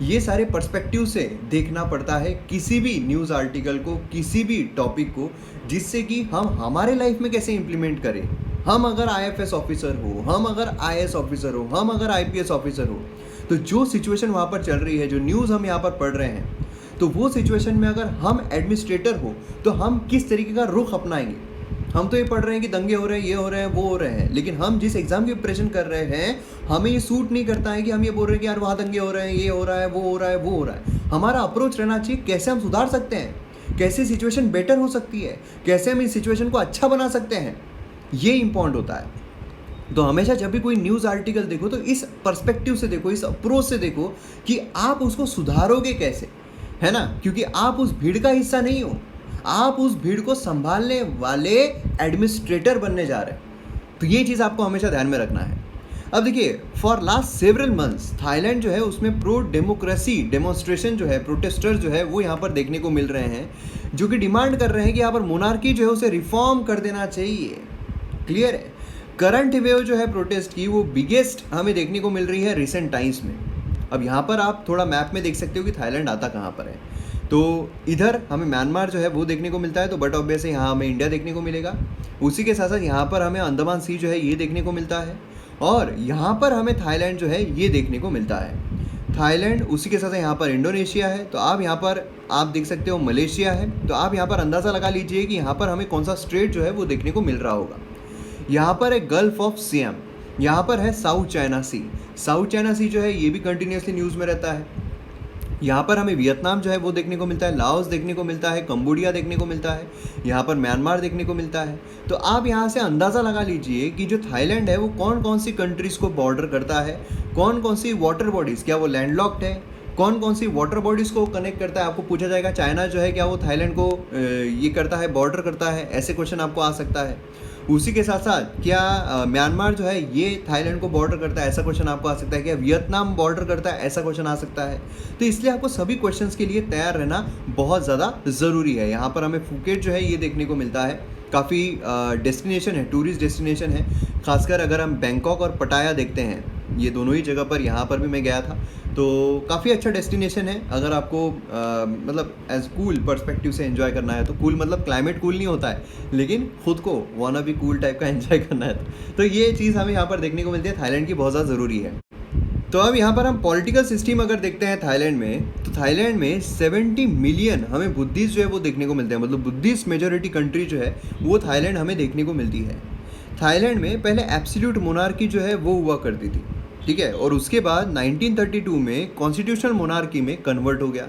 ये सारे पर्सपेक्टिव से देखना पड़ता है किसी भी न्यूज़ आर्टिकल को, किसी भी टॉपिक को, जिससे कि हम हमारे लाइफ में कैसे इम्प्लीमेंट करें। हम अगर IFS ऑफिसर हो, हम अगर IAS ऑफिसर हो, हम अगर IPS ऑफिसर हो, तो जो सिचुएशन वहाँ पर चल रही है, जो न्यूज़ हम यहाँ पर पढ़ रहे हैं, तो वो सिचुएशन में अगर हम एडमिनिस्ट्रेटर हो तो हम किस तरीके का रुख अपनाएंगे। हम तो ये पढ़ रहे हैं कि दंगे हो रहे हैं, ये हो रहे हैं, वो हो रहे हैं, लेकिन हम जिस एग्ज़ाम की प्रिपरेशन कर रहे हैं हमें ये सूट नहीं करता है कि हम ये बोल रहे हैं कि यार वहाँ दंगे हो रहे हैं, ये हो रहा है, वो हो रहा है, वो हो रहा है। हमारा अप्रोच रहना चाहिए कैसे हम सुधार सकते हैं, कैसे सिचुएशन बेटर हो सकती है, कैसे हम इस सिचुएशन को अच्छा बना सकते हैं, ये इंपॉर्टेंट होता है। तो हमेशा जब भी कोई न्यूज़ आर्टिकल देखो तो इस पर्सपेक्टिव से देखो, इस अप्रोच से देखो कि आप उसको सुधारोगे कैसे, है ना, क्योंकि आप उस भीड़ का हिस्सा नहीं हो, आप उस भीड़ को संभालने वाले एडमिनिस्ट्रेटर बनने जा रहे हैं। तो ये चीज़ आपको हमेशा ध्यान में रखना है। अब देखिए, for last several months Thailand जो है उसमें प्रो डेमोक्रेसी डेमोन्स्ट्रेशन जो है, प्रोटेस्टर जो है वो यहाँ पर देखने को मिल रहे हैं जो कि डिमांड कर रहे हैं कि यहाँ पर मोनार्की जो है उसे रिफॉर्म कर देना चाहिए। क्लियर है। करंट वेव जो है प्रोटेस्ट की वो बिगेस्ट हमें देखने को मिल रही है रिसेंट टाइम्स में। अब यहाँ पर आप थोड़ा मैप में देख सकते हो कि थाईलैंड आता कहाँ पर है। तो इधर हमें म्यांमार जो है वो देखने को मिलता है, तो बट ऑब्वियसली यहाँ हमें इंडिया देखने को मिलेगा। उसी के साथ साथ यहाँ पर हमें अंडमान सी जो है ये देखने को मिलता है और यहाँ पर हमें थाईलैंड जो है ये देखने को मिलता है। थाईलैंड, उसी के साथ साथ यहाँ पर इंडोनेशिया है, तो आप यहाँ पर आप देख सकते हो मलेशिया है। तो आप यहाँ पर अंदाज़ा लगा लीजिए कि यहाँ पर हमें कौन सा स्ट्रेट जो है वो देखने को मिल रहा होगा। यहाँ पर है गल्फ ऑफ सियाम, यहाँ पर है साउथ चाइना सी। साउथ चाइना सी जो है ये भी कंटिन्यूसली न्यूज़ में रहता है। यहाँ पर हमें वियतनाम जो है वो देखने को मिलता है, लाओस देखने को मिलता है, कंबोडिया देखने को मिलता है, यहाँ पर म्यांमार देखने को मिलता है। तो आप यहाँ से अंदाज़ा लगा लीजिए कि जो थाईलैंड है वो कौन कौन सी कंट्रीज़ को बॉर्डर करता है, कौन कौन सी वाटर बॉडीज़, क्या वो लैंडलॉक्ड है, कौन कौन सी वाटर बॉडीज़ को कनेक्ट करता है। आपको पूछा जाएगा चाइना जो है क्या वो थाईलैंड को ये करता है, बॉर्डर करता है, ऐसे क्वेश्चन आपको आ सकता है। उसी के साथ साथ क्या म्यांमार जो है ये थाईलैंड को बॉर्डर करता है, ऐसा क्वेश्चन आपको आ सकता है। क्या वियतनाम बॉर्डर करता है, ऐसा क्वेश्चन आ सकता है। तो इसलिए आपको सभी क्वेश्चंस के लिए तैयार रहना बहुत ज़्यादा ज़रूरी है। यहाँ पर हमें फुकेट जो है ये देखने को मिलता है, काफ़ी डेस्टिनेशन है, टूरिस्ट डेस्टिनेशन है। खासकर अगर हम बैंकॉक और पटाया देखते हैं, ये दोनों ही जगह पर, यहाँ पर भी मैं गया था, तो काफ़ी अच्छा डेस्टिनेशन है। अगर आपको मतलब एज कूल पर्सपेक्टिव से एंजॉय करना है, तो कूल मतलब क्लाइमेट कूल नहीं होता है, लेकिन खुद को वाना भी कूल टाइप का एंजॉय करना है, तो ये चीज़ हमें यहाँ पर देखने को मिलती है। थाईलैंड की बहुत ज़्यादा ज़रूरी है। तो अब यहाँ पर हम पॉलिटिकल सिस्टम अगर देखते हैं थाईलैंड में, तो थाईलैंड में 70 मिलियन हमें बुद्धिस्ट जो है वो देखने को मिलते हैं। मतलब बुद्धिस्ट मेजॉरिटी कंट्री जो है वो थाईलैंड हमें देखने को मिलती है। थाईलैंड में पहले एब्सोल्यूट मोनार्की जो है वो हुआ करती थी, ठीक है, और उसके बाद 1932 में कॉन्स्टिट्यूशनल मोनार्की में कन्वर्ट हो गया।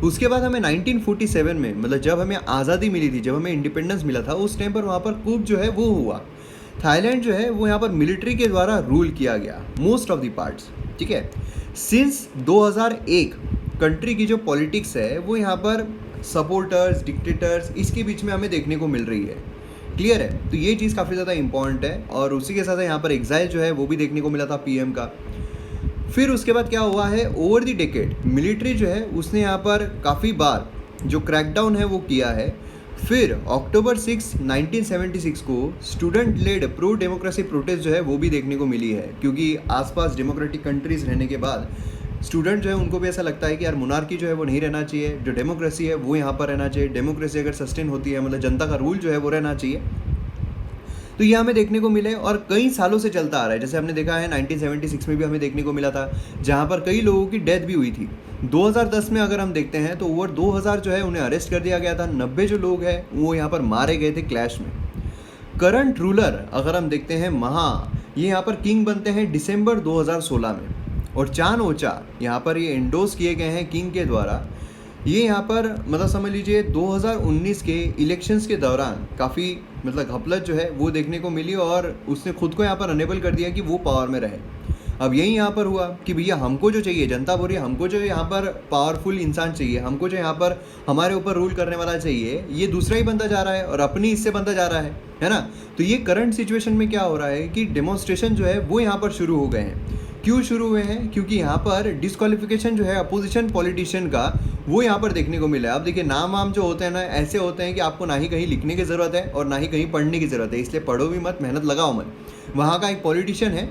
उसके बाद हमें 1947 में, मतलब जब हमें आज़ादी मिली थी, जब हमें इंडिपेंडेंस मिला था, उस टाइम पर वहाँ पर कूप जो है वो हुआ। थाईलैंड जो है वो यहाँ पर मिलिट्री के द्वारा रूल किया गया मोस्ट ऑफ द पार्ट्स, ठीक है। सिंस 2001 कंट्री की जो पॉलिटिक्स है वो यहाँ पर सपोर्टर्स, डिक्टेटर्स, इसके बीच में हमें देखने को मिल रही है। क्लियर है। तो ये चीज़ काफ़ी ज़्यादा इंपॉर्टेंट है। और उसी के साथ यहाँ पर एग्जाइल जो है वो भी देखने को मिला था पीएम का। फिर उसके बाद क्या हुआ है, ओवर द डेकेड मिलिट्री जो है उसने यहाँ पर काफ़ी बार जो क्रैकडाउन है वो किया है। फिर अक्टूबर 6, 1976 को student led pro democracy protest जो है वो भी देखने को मिली है, क्योंकि आसपास डेमोक्रेटिक कंट्रीज़ रहने के बाद स्टूडेंट जो है उनको भी ऐसा लगता है कि यार मोनार्की जो है वो नहीं रहना चाहिए, जो डेमोक्रेसी है वो यहाँ पर रहना चाहिए। डेमोक्रेसी अगर सस्टेन होती है, मतलब जनता का रूल जो है वो रहना चाहिए। तो ये हमें देखने को मिले और कई सालों से चलता आ रहा है। जैसे हमने देखा है 1976 में भी हमें देखने को मिला था, जहाँ पर कई लोगों की डेथ भी हुई थी। 2010 में अगर हम देखते हैं तो ओवर 2000 जो है उन्हें अरेस्ट कर दिया गया था। 90 जो लोग हैं वो यहाँ पर मारे गए थे क्लैश में। करंट रूलर अगर हम देखते हैं ये यहाँ पर किंग बनते हैं दिसंबर 2016 में, और चान ओचा यहाँ पर ये एंडोर्स किए गए हैं किंग के द्वारा। ये यहाँ पर मतलब समझ लीजिए 2019 के इलेक्शंस के दौरान काफ़ी मतलब घपलत जो है वो देखने को मिली, और उसने खुद को यहाँ पर अनेबल कर दिया कि वो पावर में रहे। अब यही यहाँ पर हुआ कि भैया हमको जो चाहिए, जनता बोल रही है हमको जो यहाँ पर पावरफुल इंसान चाहिए, हमको जो यहाँ पर हमारे ऊपर रूल करने वाला चाहिए, ये दूसरा ही बनता जा रहा है और अपनी इससे बनता जा रहा है ना। तो ये करंट सिचुएशन में क्या हो रहा है कि डेमोन्स्ट्रेशन जो है वो यहाँ पर शुरू हो गए हैं। क्यों शुरू हुए हैं? क्योंकि यहाँ पर डिस्क्वालिफिकेशन जो है अपोजिशन पॉलिटिशियन का वो यहाँ पर देखने को मिला है। अब देखिए नाम वाम जो होते हैं ना, ऐसे होते हैं कि आपको ना ही कहीं लिखने की ज़रूरत है और ना ही कहीं पढ़ने की ज़रूरत है, इसलिए पढ़ो भी मत, मेहनत लगाओ मत। वहाँ का एक पॉलिटिशियन है,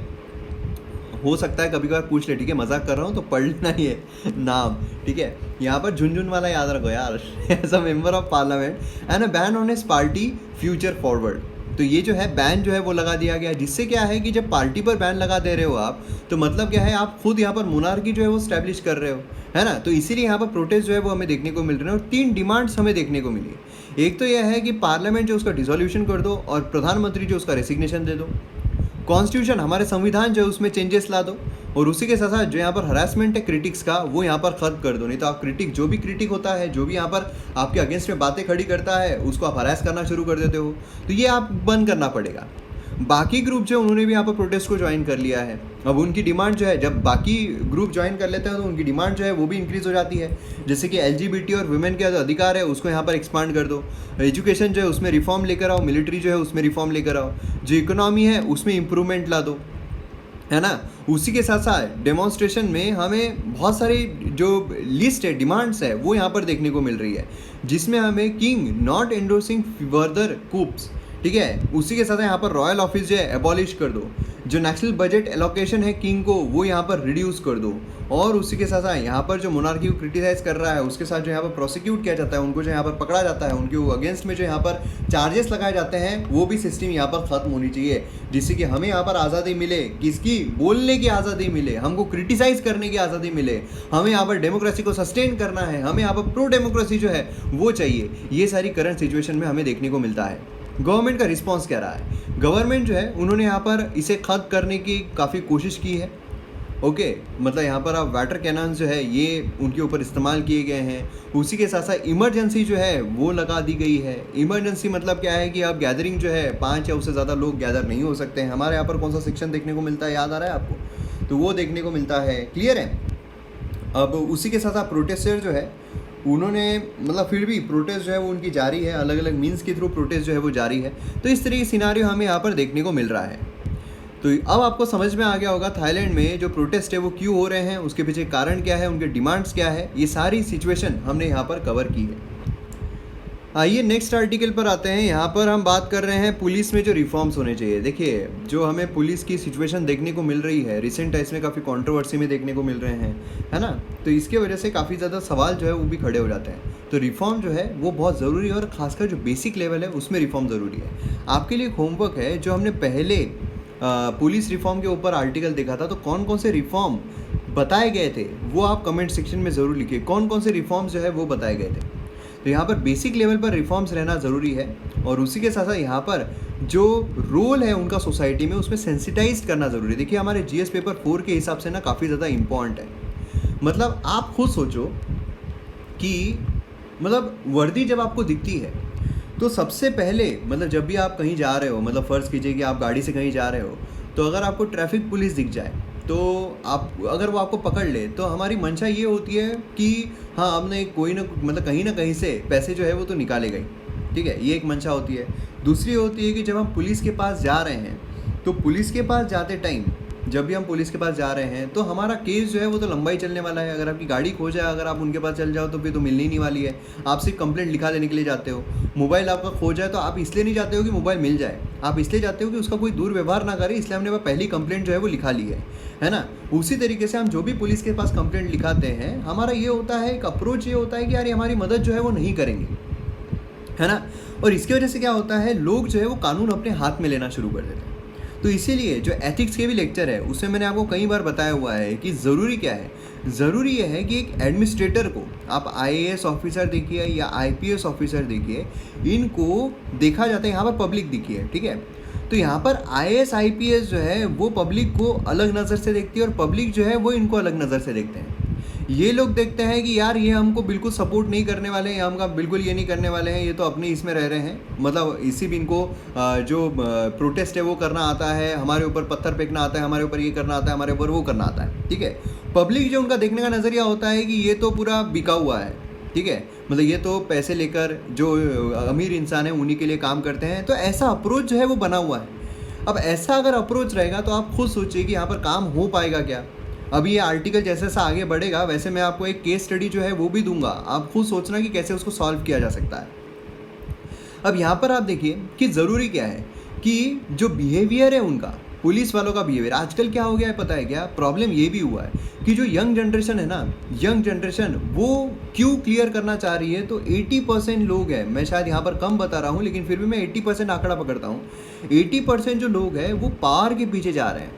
हो सकता है कभी कभार पूछ ले, ठीक है मजाक कर रहा हूँ, तो पढ़ लेना ही है नाम, ठीक है। यहाँ पर झुनझुन वाला याद रखो यार, as a member of parliament and a ban on his party Future Forward. तो ये जो है बैन जो है वो लगा दिया गया, जिससे क्या है कि जब पार्टी पर बैन लगा दे रहे हो आप, तो मतलब क्या है आप खुद यहाँ पर मोनार्की जो है वो स्टैब्लिश कर रहे हो, है ना। तो इसीलिए यहाँ पर प्रोटेस्ट जो है वो हमें देखने को मिल रहे हैं, और 3 डिमांड्स हमें देखने को मिली। एक तो यह है कि पार्लियामेंट जो उसका डिसोल्यूशन कर दो और प्रधानमंत्री जो उसका रेसिग्नेशन दे दो, कॉन्स्टिट्यूशन हमारे संविधान जो है उसमें चेंजेस ला दो, और उसी के साथ साथ जो यहाँ पर हरासमेंट है क्रिटिक्स का वो यहाँ पर खत्म कर दो। नहीं तो आप क्रिटिक जो भी क्रिटिक होता है, जो भी यहाँ पर आपके अगेंस्ट में बातें खड़ी करता है, उसको आप हरास करना शुरू कर देते हो, तो ये आप बंद करना पड़ेगा। बाकी ग्रुप जो उन्होंने भी यहाँ पर प्रोटेस्ट को ज्वाइन कर लिया है। अब उनकी डिमांड जो है, जब बाकी ग्रुप ज्वाइन कर लेते हैं तो उनकी डिमांड जो है वो भी इंक्रीज़ हो जाती है। जैसे कि LGBT और वुमेन के अधिकार है उसको यहाँ पर एक्सपांड कर दो, एजुकेशन जो है उसमें रिफॉर्म लेकर आओ, मिलिट्री जो है उसमें रिफॉर्म लेकर आओ, जो इकोनॉमी है उसमें इम्प्रूवमेंट ला दो, है ना। उसी के साथ साथ डेमोन्स्ट्रेशन में हमें बहुत सारी जो लिस्ट है, डिमांड्स है, वो यहाँ पर देखने को मिल रही है, जिसमें हमें किंग नॉट एंडोर्सिंग फर्दर कूप्स, ठीक है। उसी के साथ यहाँ पर रॉयल ऑफिस जो है एबॉलिश कर दो, जो नेशनल बजट एलोकेशन है किंग को वो यहाँ पर रिड्यूस कर दो, और उसी के साथ साथ यहाँ पर जो मोनार्की को क्रिटिसाइज कर रहा है उसके साथ जो यहाँ पर प्रोसिक्यूट किया जाता है, उनको जो यहाँ पर पकड़ा जाता है, उनके अगेंस्ट में जो यहाँ पर चार्जेस लगाए जाते हैं, वो भी सिस्टम यहाँ पर ख़त्म होनी चाहिए, जिससे कि हमें यहाँ पर आज़ादी मिले, किसकी बोलने की आज़ादी मिले, हमको क्रिटिसाइज करने की आज़ादी मिले, हमें यहाँ पर डेमोक्रेसी को सस्टेन करना है, हमें यहाँ पर प्रो डेमोक्रेसी जो है वो चाहिए। ये सारी करंट सिचुएशन में हमें देखने को मिलता है। गवर्नमेंट का रिस्पांस क्या रहा है? गवर्नमेंट जो है उन्होंने यहाँ पर इसे खत्म करने की काफ़ी कोशिश की है, ओके। मतलब यहाँ पर अब वाटर कैनन जो है ये उनके ऊपर इस्तेमाल किए गए हैं। उसी के साथ साथ इमरजेंसी जो है वो लगा दी गई है। इमरजेंसी मतलब क्या है कि अब गैदरिंग जो है 5 या उससे ज़्यादा लोग गैदर नहीं हो सकते हैं। हमारे यहाँ पर कौन सा सेक्शन देखने को मिलता है, याद आ रहा है आपको? तो वो देखने को मिलता है, क्लियर है। अब उसी के साथ साथ प्रोटेस्टर जो है उन्होंने मतलब फिर भी प्रोटेस्ट जो है वो उनकी जारी है, अलग अलग मीन्स के थ्रू प्रोटेस्ट जो है वो जारी है। तो इस तरह की सिनारियो हमें यहाँ पर देखने को मिल रहा है। तो अब आपको समझ में आ गया होगा थाईलैंड में जो प्रोटेस्ट है वो क्यों हो रहे हैं, उसके पीछे कारण क्या है, उनके डिमांड्स क्या है, ये सारी सिचुएशन हमने यहाँ पर कवर की है। आइए नेक्स्ट आर्टिकल पर आते हैं। यहाँ पर हम बात कर रहे हैं पुलिस में जो रिफॉर्म्स होने चाहिए। देखिए जो हमें पुलिस की सिचुएशन देखने को मिल रही है रिसेंट टाइम्स में, काफ़ी कंट्रोवर्सी में देखने को मिल रहे हैं, है ना। तो इसके वजह से काफ़ी ज़्यादा सवाल जो है वो भी खड़े हो जाते हैं। तो रिफॉर्म जो है वो बहुत ज़रूरी है, और ख़ासकर जो बेसिक लेवल है उसमें रिफॉर्म ज़रूरी है। आपके लिए होमवर्क है, जो हमने पहले पुलिस रिफॉर्म के ऊपर आर्टिकल देखा था, तो कौन कौन से रिफॉर्म बताए गए थे वो आप कमेंट सेक्शन में ज़रूर लिखिए, कौन कौन से रिफॉर्म्स जो है वो बताए गए थे। तो यहाँ पर बेसिक लेवल पर रिफॉर्म्स रहना ज़रूरी है, और उसी के साथ साथ यहाँ पर जो रोल है उनका सोसाइटी में उसमें सेंसिटाइज करना ज़रूरी है। देखिए हमारे GS पेपर 4 के हिसाब से ना काफ़ी ज़्यादा इम्पॉर्टेंट है। मतलब आप खुद सोचो कि मतलब वर्दी जब आपको दिखती है तो सबसे पहले मतलब जब भी आप कहीं जा रहे हो, मतलब फ़र्ज़ कीजिए कि आप गाड़ी से कहीं जा रहे हो, तो अगर आपको ट्रैफिक पुलिस दिख जाए तो आप अगर वो आपको पकड़ ले तो हमारी मंशा ये होती है कि हाँ हमने कोई ना मतलब कहीं ना कहीं से पैसे जो है वो तो निकालेगा ही, ठीक है, ये एक मंशा होती है। दूसरी होती है कि जब हम पुलिस के पास जा रहे हैं तो पुलिस के पास जाते टाइम जब भी हम पुलिस के पास जा रहे हैं तो हमारा केस जो है वो तो लंबा ही चलने वाला है। अगर आपकी गाड़ी खो जाए, अगर आप उनके पास चल जाओ तो फिर तो मिलनी नहीं वाली है। आप सिर्फ कंप्लेंट लिखा देने के लिए जाते हो। मोबाइल आपका खो जाए तो आप इसलिए नहीं जाते हो कि मोबाइल मिल जाए, आप इसलिए जाते हो कि उसका कोई दुर्व्यवहार ना करे, इसलिए हमने पहली कंप्लेंट जो है वो लिखा ली है ना। उसी तरीके से हम जो भी पुलिस के पास कंप्लेंट लिखाते हैं, हमारा ये होता है, एक अप्रोच ये होता है कि यार ये हमारी मदद जो है वो नहीं करेंगे, है ना। और इसकी वजह से क्या होता है, लोग जो है वो कानून अपने हाथ में लेना शुरू कर देते हैं। तो इसीलिए जो एथिक्स के भी लेक्चर है उसमें मैंने आपको कई बार बताया हुआ है कि ज़रूरी क्या है। ज़रूरी यह है कि एक एडमिनिस्ट्रेटर को आप IAS ऑफिसर देखिए या IPS ऑफिसर देखिए, इनको देखा जाता है यहाँ पर पब्लिक दिखी है, ठीक है। तो यहाँ पर IAS IPS जो है वो पब्लिक को अलग नज़र से देखती है और पब्लिक जो है वो इनको अलग नज़र से देखते हैं। ये लोग देखते हैं कि यार ये हमको बिल्कुल सपोर्ट नहीं करने वाले हैं, हमका बिल्कुल ये नहीं करने वाले हैं, ये तो अपने इसमें रह रहे हैं, मतलब इसी भी इनको जो प्रोटेस्ट है वो करना आता है, हमारे ऊपर पत्थर फेंकना आता है, हमारे ऊपर ये करना आता है, हमारे ऊपर वो करना आता है, ठीक है। पब्लिक जो उनका देखने का नज़रिया होता है कि ये तो पूरा बिका हुआ है, ठीक है, मतलब ये तो पैसे लेकर जो अमीर इंसान है उन्हीं के लिए काम करते हैं। तो ऐसा अप्रोच जो है वो बना हुआ है। अब ऐसा अगर अप्रोच रहेगा तो आप खुद सोचिए कि यहाँ पर काम हो पाएगा क्या। अभी ये आर्टिकल जैसे जैसा आगे बढ़ेगा वैसे मैं आपको एक केस स्टडी जो है वो भी दूंगा, आप खुद सोचना कि कैसे उसको सॉल्व किया जा सकता है। अब यहाँ पर आप देखिए कि ज़रूरी क्या है कि जो बिहेवियर है उनका, पुलिस वालों का बिहेवियर आजकल क्या हो गया है पता है क्या, प्रॉब्लम ये भी हुआ है कि जो यंग जनरेशन है ना, यंग जनरेशन वो क्यों क्लियर करना चाह रही है, तो 80% लोग हैं, मैं शायद यहाँ पर कम बता रहा हूँ लेकिन फिर भी मैं 80% आंकड़ा पकड़ता हूँ। 80% जो लोग हैं वो पावर के पीछे जा रहे हैं,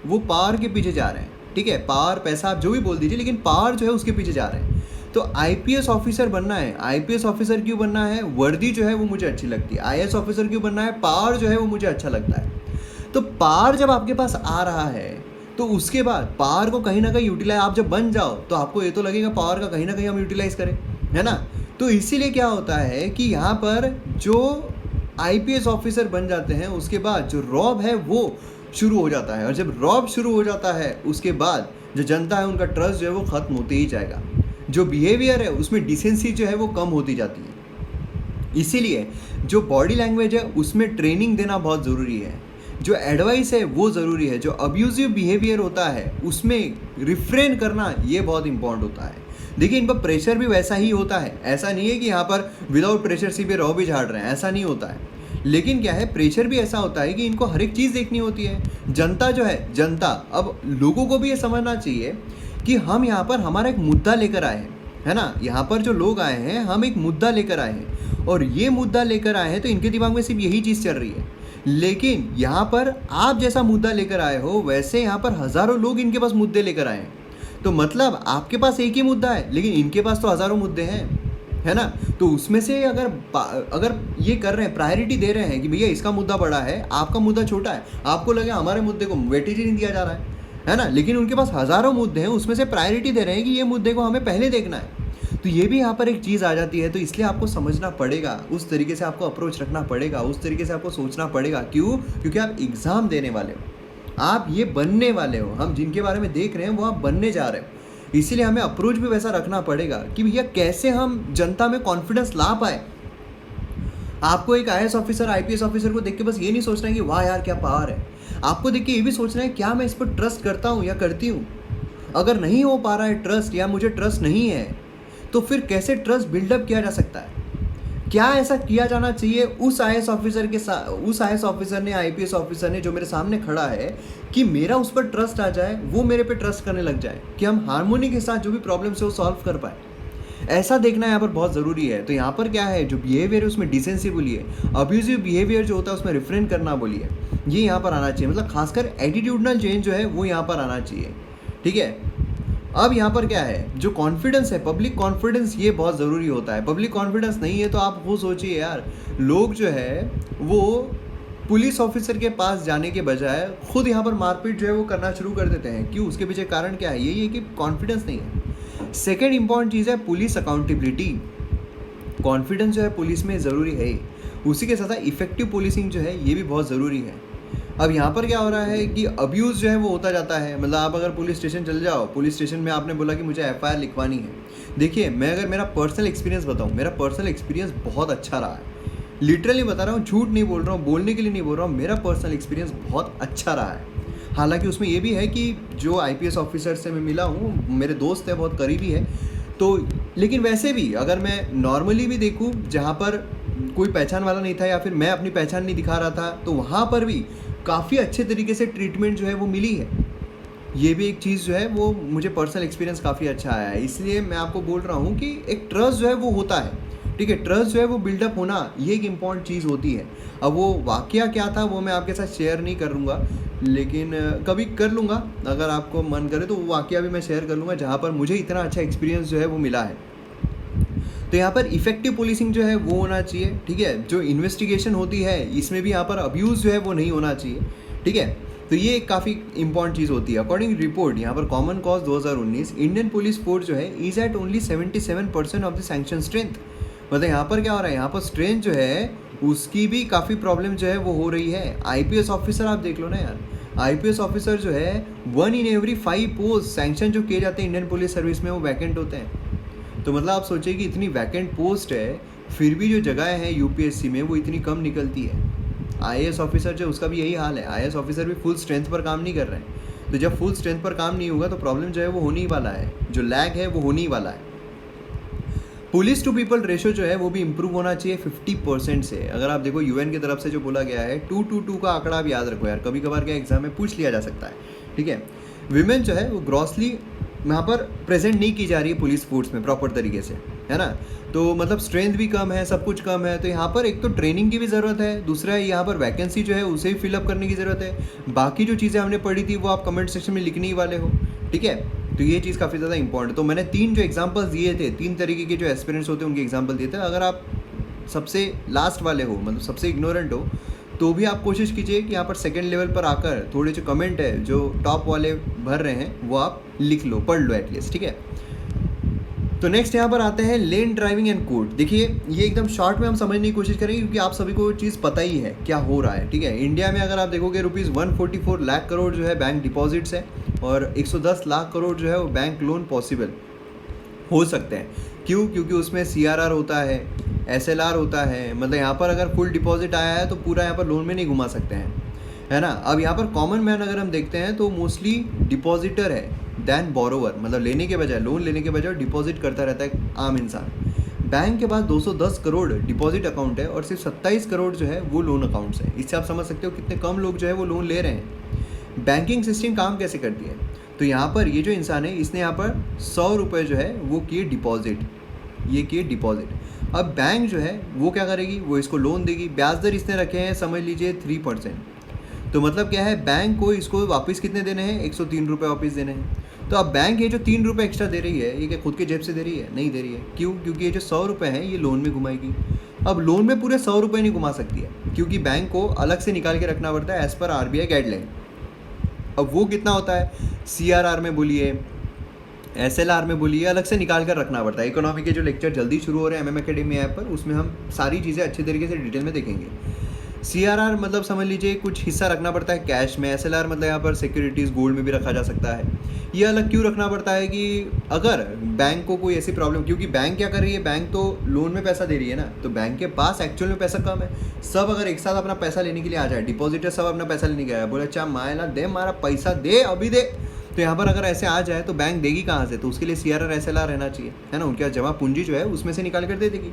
वो पावर के पीछे जा रहे हैं, ठीक है, पावर पैसा आप जो भी बोल दीजिए, लेकिन पावर जो है उसके पीछे जा रहे हैं। तो IPS ऑफिसर बनना है, IPS ऑफिसर क्यों बनना है, वर्दी जो है वो मुझे अच्छी लगती है। IAS ऑफिसर क्यों बनना है, पावर जो है वो मुझे अच्छा लगता है। तो पावर जब आपके पास आ रहा है तो उसके बाद पावर को कहीं ना कहीं यूटिलाइज, आप जब बन जाओ तो आपको ये तो लगेगा पावर का कहीं ना कहीं हम यूटिलाइज करें, है ना। तो इसीलिए क्या होता है कि यहाँ पर जो IPS ऑफिसर बन जाते हैं उसके बाद जो रॉब है वो शुरू हो जाता है, और जब रॉब शुरू हो जाता है उसके बाद जो जनता है उनका ट्रस्ट जो है वो ख़त्म होते ही जाएगा। जो बिहेवियर है उसमें डिसेंसी जो है वो कम होती जाती है। इसीलिए जो बॉडी लैंग्वेज है उसमें ट्रेनिंग देना बहुत ज़रूरी है, जो एडवाइस है वो ज़रूरी है, जो अब्यूजिव बिहेवियर होता है उसमें रिफ्रेन करना ये बहुत इंपॉर्टेंट होता है। देखिए इन पर प्रेशर भी वैसा ही होता है, ऐसा नहीं है कि यहाँ पर विदाउट प्रेशर सीधे रॉ भी झाड़ रहे हैं, ऐसा नहीं होता है। लेकिन क्या है, प्रेशर भी ऐसा होता है कि इनको हर एक चीज़ देखनी होती है। जनता जो है, जनता, अब लोगों को भी ये समझना चाहिए कि हम यहाँ पर हमारा एक मुद्दा लेकर आए हैं, है ना। यहाँ पर जो लोग आए हैं हम एक मुद्दा लेकर आए हैं, और ये मुद्दा लेकर आए हैं तो इनके दिमाग में सिर्फ यही चीज़ चल रही है। लेकिन यहाँ पर आप जैसा मुद्दा लेकर आए हो वैसे यहाँ पर हज़ारों लोग इनके पास मुद्दे लेकर आए हैं। तो मतलब आपके पास एक ही मुद्दा है लेकिन इनके पास तो हज़ारों मुद्दे हैं, है ना। तो उसमें से अगर ये कर रहे हैं, प्रायोरिटी दे रहे हैं कि भैया इसका मुद्दा बड़ा है, आपका मुद्दा छोटा है, आपको लगे हमारे मुद्दे को वेटेज ही नहीं दिया जा रहा है ना, लेकिन उनके पास हज़ारों मुद्दे हैं, उसमें से प्रायोरिटी दे रहे हैं कि ये मुद्दे को हमें पहले देखना है। तो ये भी यहाँ पर एक चीज़ आ जाती है। तो इसलिए आपको समझना पड़ेगा, उस तरीके से आपको अप्रोच रखना पड़ेगा, उस तरीके से आपको सोचना पड़ेगा। क्यों? क्योंकि आप एग्ज़ाम देने वाले हो, आप ये बनने वाले हो, हम जिनके बारे में देख रहे हैं वो आप बनने जा रहे हो। इसीलिए हमें अप्रोच भी वैसा रखना पड़ेगा कि भैया कैसे हम जनता में कॉन्फिडेंस ला पाए। आपको एक IAS ऑफिसर, IPS ऑफिसर को देख के बस ये नहीं सोचना है कि वाह यार क्या पावर है, आपको देख के ये भी सोचना है क्या मैं इस पर ट्रस्ट करता हूँ या करती हूँ। अगर नहीं हो पा रहा है ट्रस्ट, या मुझे ट्रस्ट नहीं है, तो फिर कैसे ट्रस्ट बिल्डअप किया जा सकता है, क्या ऐसा किया जाना चाहिए उस IAS ऑफिसर के साथ, उस IAS ऑफिसर ने, IPS ऑफिसर ने जो मेरे सामने खड़ा है, कि मेरा उस पर ट्रस्ट आ जाए, वो मेरे पे ट्रस्ट करने लग जाए, कि हम हार्मोनी के साथ जो भी प्रॉब्लम्स है वो सॉल्व कर पाए। ऐसा देखना यहाँ पर बहुत ज़रूरी है। तो यहाँ पर क्या है, जो बिहेवियर है उसमें डिसेंसी बोलिए, अब्यूजिव बिहेवियर जो होता है उसमें रिफ्रेन करना बोलिए, ये यहाँ पर आना चाहिए। मतलब खासकर एटीट्यूडनल चेंज जो है वो यहाँ पर आना चाहिए, ठीक है। अब यहाँ पर क्या है, जो कॉन्फिडेंस है, पब्लिक कॉन्फिडेंस, ये बहुत ज़रूरी होता है। पब्लिक कॉन्फिडेंस नहीं है तो आप वो सोचिए यार, लोग जो है वो पुलिस ऑफिसर के पास जाने के बजाय खुद यहाँ पर मारपीट जो है वो करना शुरू कर देते हैं। क्यों? उसके पीछे कारण क्या है, यही है कि कॉन्फिडेंस नहीं है। सेकेंड इंपॉर्टेंट चीज़ है पुलिस अकाउंटेबिलिटी। कॉन्फिडेंस जो है पुलिस में ज़रूरी है, उसी के साथ इफेक्टिव पुलिसिंग जो है ये भी बहुत ज़रूरी है। अब यहाँ पर क्या हो रहा है कि अब्यूज़ जो है वो होता जाता है। मतलब आप अगर पुलिस स्टेशन चल जाओ, पुलिस स्टेशन में आपने बोला कि मुझे FIR लिखवानी है। देखिए, मैं अगर मेरा पर्सनल एक्सपीरियंस बताऊँ, मेरा पर्सनल एक्सपीरियंस बहुत अच्छा रहा है, लिटरली बता रहा हूँ, झूठ नहीं बोल रहा हूँ, बोलने के लिए नहीं बोल रहा हूँ, मेरा पर्सनल एक्सपीरियंस बहुत अच्छा रहा है। हालांकि उसमें ये भी है कि जो IPS ऑफिसर से मैं मिला हूँ, मेरे दोस्त है, बहुत करीबी है, तो लेकिन वैसे भी अगर मैं नॉर्मली भी देखूँ जहाँ पर कोई पहचान वाला नहीं था या फिर मैं अपनी पहचान नहीं दिखा रहा था, तो वहाँ पर भी काफ़ी अच्छे तरीके से ट्रीटमेंट जो है वो मिली है। ये भी एक चीज़ जो है वो मुझे पर्सनल एक्सपीरियंस काफ़ी अच्छा आया है। इसलिए मैं आपको बोल रहा हूँ कि एक ट्रस्ट जो है वो होता है, ठीक है, ट्रस्ट जो है वो बिल्डअप होना ये एक इम्पॉर्टेंट चीज़ होती है। अब वो वाकया क्या था वो मैं आपके साथ शेयर नहीं करूँगा, लेकिन कभी कर लूँगा अगर आपको मन करे तो वो वाकया भी मैं शेयर कर लूँगा जहाँ पर मुझे इतना अच्छा एक्सपीरियंस जो है वो मिला है। तो यहाँ पर इफेक्टिव पुलिसिंग जो है वो होना चाहिए, ठीक है। जो इन्वेस्टिगेशन होती है इसमें भी यहाँ पर अब्यूज़ जो है वो नहीं होना चाहिए, ठीक है। तो ये एक काफ़ी इंपॉर्टेंट चीज़ होती है। अकॉर्डिंग रिपोर्ट यहाँ पर common cause 2019 Indian police force जो है is at only 77% of the sanction strength. मतलब यहाँ पर क्या हो रहा है, यहाँ पर स्ट्रेंथ जो है उसकी भी काफ़ी प्रॉब्लम जो है वो हो रही है। आईपीएस ऑफिसर आप देख लो ना यार, आईपीएस ऑफिसर जो है 1 in every 5 पोस्ट सैंक्शन जो किए जाते हैं इंडियन पुलिस सर्विस में वो वैकेंट होते हैं। तो मतलब आप सोचिए कि इतनी वैकेंट पोस्ट है फिर भी जो जगह है यूपीएससी में वो इतनी कम निकलती है। आईएएस ऑफिसर जो उसका भी यही हाल है, आईएएस ऑफिसर भी फुल स्ट्रेंथ पर काम नहीं कर रहे हैं। तो जब फुल स्ट्रेंथ पर काम नहीं होगा तो प्रॉब्लम जो है वो होने ही वाला है, जो लैग है वो होने ही वाला है। पुलिस टू पीपल रेशो जो है वो भी इम्प्रूव होना चाहिए 50% से। अगर आप देखो यूएन की तरफ से जो बोला गया है 2:2 का आंकड़ा आप याद रखो यार, कभी कभार क्या एग्जाम में पूछ लिया जा सकता है, ठीक है। विमेन जो है वो ग्रॉसली यहाँ पर प्रेजेंट नहीं की जा रही है पुलिस फोर्स में प्रॉपर तरीके से, है ना। तो मतलब स्ट्रेंथ भी कम है, सब कुछ कम है। तो यहाँ पर एक तो ट्रेनिंग की भी ज़रूरत है, दूसरा है यहाँ पर वैकेंसी जो है उसे भी फिलअप करने की ज़रूरत है। बाकी जो चीज़ें हमने पढ़ी थी वो आप कमेंट सेक्शन में लिखने ही वाले हो, ठीक है। तो ये चीज़ काफ़ी ज़्यादा इंपॉर्टेंट है। तो मैंने 3 जो एग्जाम्पल्स दिए थे, 3 तरीके के जो एस्पिरेंट्स होते हैं उनके एग्जाम्पल दिए थे। अगर आप सबसे लास्ट वाले हो, मतलब सबसे इग्नोरेंट हो, तो भी आप कोशिश कीजिए कि यहाँ पर सेकंड लेवल पर आकर थोड़े जो कमेंट है जो टॉप वाले भर रहे हैं वो आप लिख लो, पढ़ लो एटलीस्ट, ठीक है। तो नेक्स्ट यहाँ पर आते हैं लेन ड्राइविंग एंड कोड। देखिए ये एकदम शॉर्ट में हम समझने की कोशिश करेंगे क्योंकि आप सभी को चीज़ पता ही है क्या हो रहा है, ठीक है। इंडिया में अगर आप देखोगे ₹144 लाख करोड़ जो है बैंक डिपॉजिट्स है और 110 लाख करोड़ जो है वो बैंक लोन पॉसिबल हो सकते हैं। क्यों? क्योंकि उसमें CRR होता है, SLR होता है। मतलब यहाँ पर अगर फुल डिपॉजिट आया है तो पूरा यहाँ पर लोन में नहीं घुमा सकते हैं, है ना। अब यहाँ पर कॉमन मैन अगर हम देखते हैं तो मोस्टली डिपॉजिटर है दैन बोरोवर, मतलब लेने के बजाय, लोन लेने के बजाय डिपॉजिट करता रहता है आम इंसान। बैंक के पास 210 करोड़ डिपॉजिट अकाउंट है और सिर्फ 27 करोड़ जो है वो लोन अकाउंट्स हैं। इससे आप समझ सकते हो कितने कम लोग जो है वो लोन ले रहे हैं। बैंकिंग सिस्टम काम कैसे करती है, तो यहाँ पर ये जो इंसान है इसने यहाँ पर 100 रुपये जो है वो किए डिपॉजिट, ये किए डिपॉजिट। अब बैंक जो है वो क्या करेगी, वो इसको लोन देगी। ब्याज दर इसने रखे हैं समझ लीजिए 3%। तो मतलब क्या है, बैंक को इसको वापस कितने देने हैं, 103 रुपये वापस देने हैं। तो अब बैंक ये जो 3 रुपये एक्स्ट्रा दे रही है ये क्या खुद के जेब से दे रही है? नहीं दे रही है। क्यों? क्योंकि ये जो 100 रुपये हैं ये लोन में घुमाएगी। अब लोन में पूरे 100 रुपये नहीं घुमा सकती है क्योंकि बैंक को अलग से निकाल के रखना पड़ता है एज़ पर RBI गाइडलाइन। अब वो कितना होता है, CRR में बोलिए, SLR में बोलिए, अलग से निकाल कर रखना पड़ता है। इकोनॉमी के जो लेक्चर जल्दी शुरू हो रहे हैं MM अकेडमी ऐप पर, उसमें हम सारी चीज़ें अच्छे तरीके से डिटेल में देखेंगे। CRR मतलब समझ लीजिए कुछ हिस्सा रखना पड़ता है कैश में। SLR मतलब यहाँ पर सिक्योरिटीज़ गोल्ड में भी रखा जा सकता है। ये अलग क्यों रखना पड़ता है कि अगर बैंक को कोई ऐसी प्रॉब्लम, क्योंकि बैंक क्या कर रही है, बैंक तो लोन में पैसा दे रही है ना, तो बैंक के पास एक्चुअल में पैसा कम है। सब अगर एक साथ अपना पैसा लेने के लिए आ जाए, डिपॉजिटर सब अपना पैसा लेने के आया, बोले अच्छा मायला दे, हमारा पैसा दे अभी दे, तो यहाँ पर अगर ऐसे आ जाए तो बैंक देगी कहाँ से? तो उसके लिए CRR SLR रहना चाहिए, है ना। उनके पास जमा पूंजी जो है उसमें से निकाल कर दे देगी।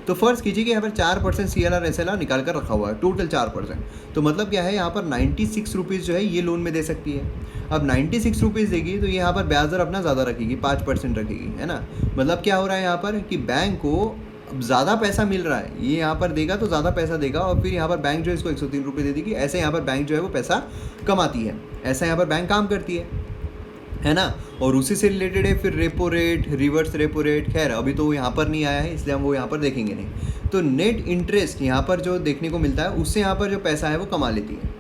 तो फर्ज कीजिए कि यहाँ पर 4% CRR SLR निकाल कर रखा हुआ है, टोटल 4%। तो मतलब क्या है, यहाँ पर 96 रुपीज़ जो है ये लोन में दे सकती है। अब 96 रुपीज़ देगी तो ये यहाँ पर ब्याज दर अपना ज़्यादा रखेगी, 5% रखेगी, है ना। मतलब क्या हो रहा है यहाँ पर कि बैंक को ज़्यादा पैसा मिल रहा है, ये यहाँ पर देगा तो ज़्यादा पैसा देगा और फिर यहाँ पर बैंक जो है इसको 103 रुपये दे देगी। ऐसे यहाँ पर बैंक जो है वो पैसा कमाती है, ऐसा यहाँ पर बैंक काम करती है ना। और उसी से रिलेटेड है फिर repo rate, reverse repo rate. खैर अभी तो यहाँ पर नहीं आया है इसलिए हम वो यहाँ पर देखेंगे नहीं। तो नेट इंटरेस्ट यहाँ पर जो देखने को मिलता है उससे यहाँ पर जो पैसा है वो कमा लेती है।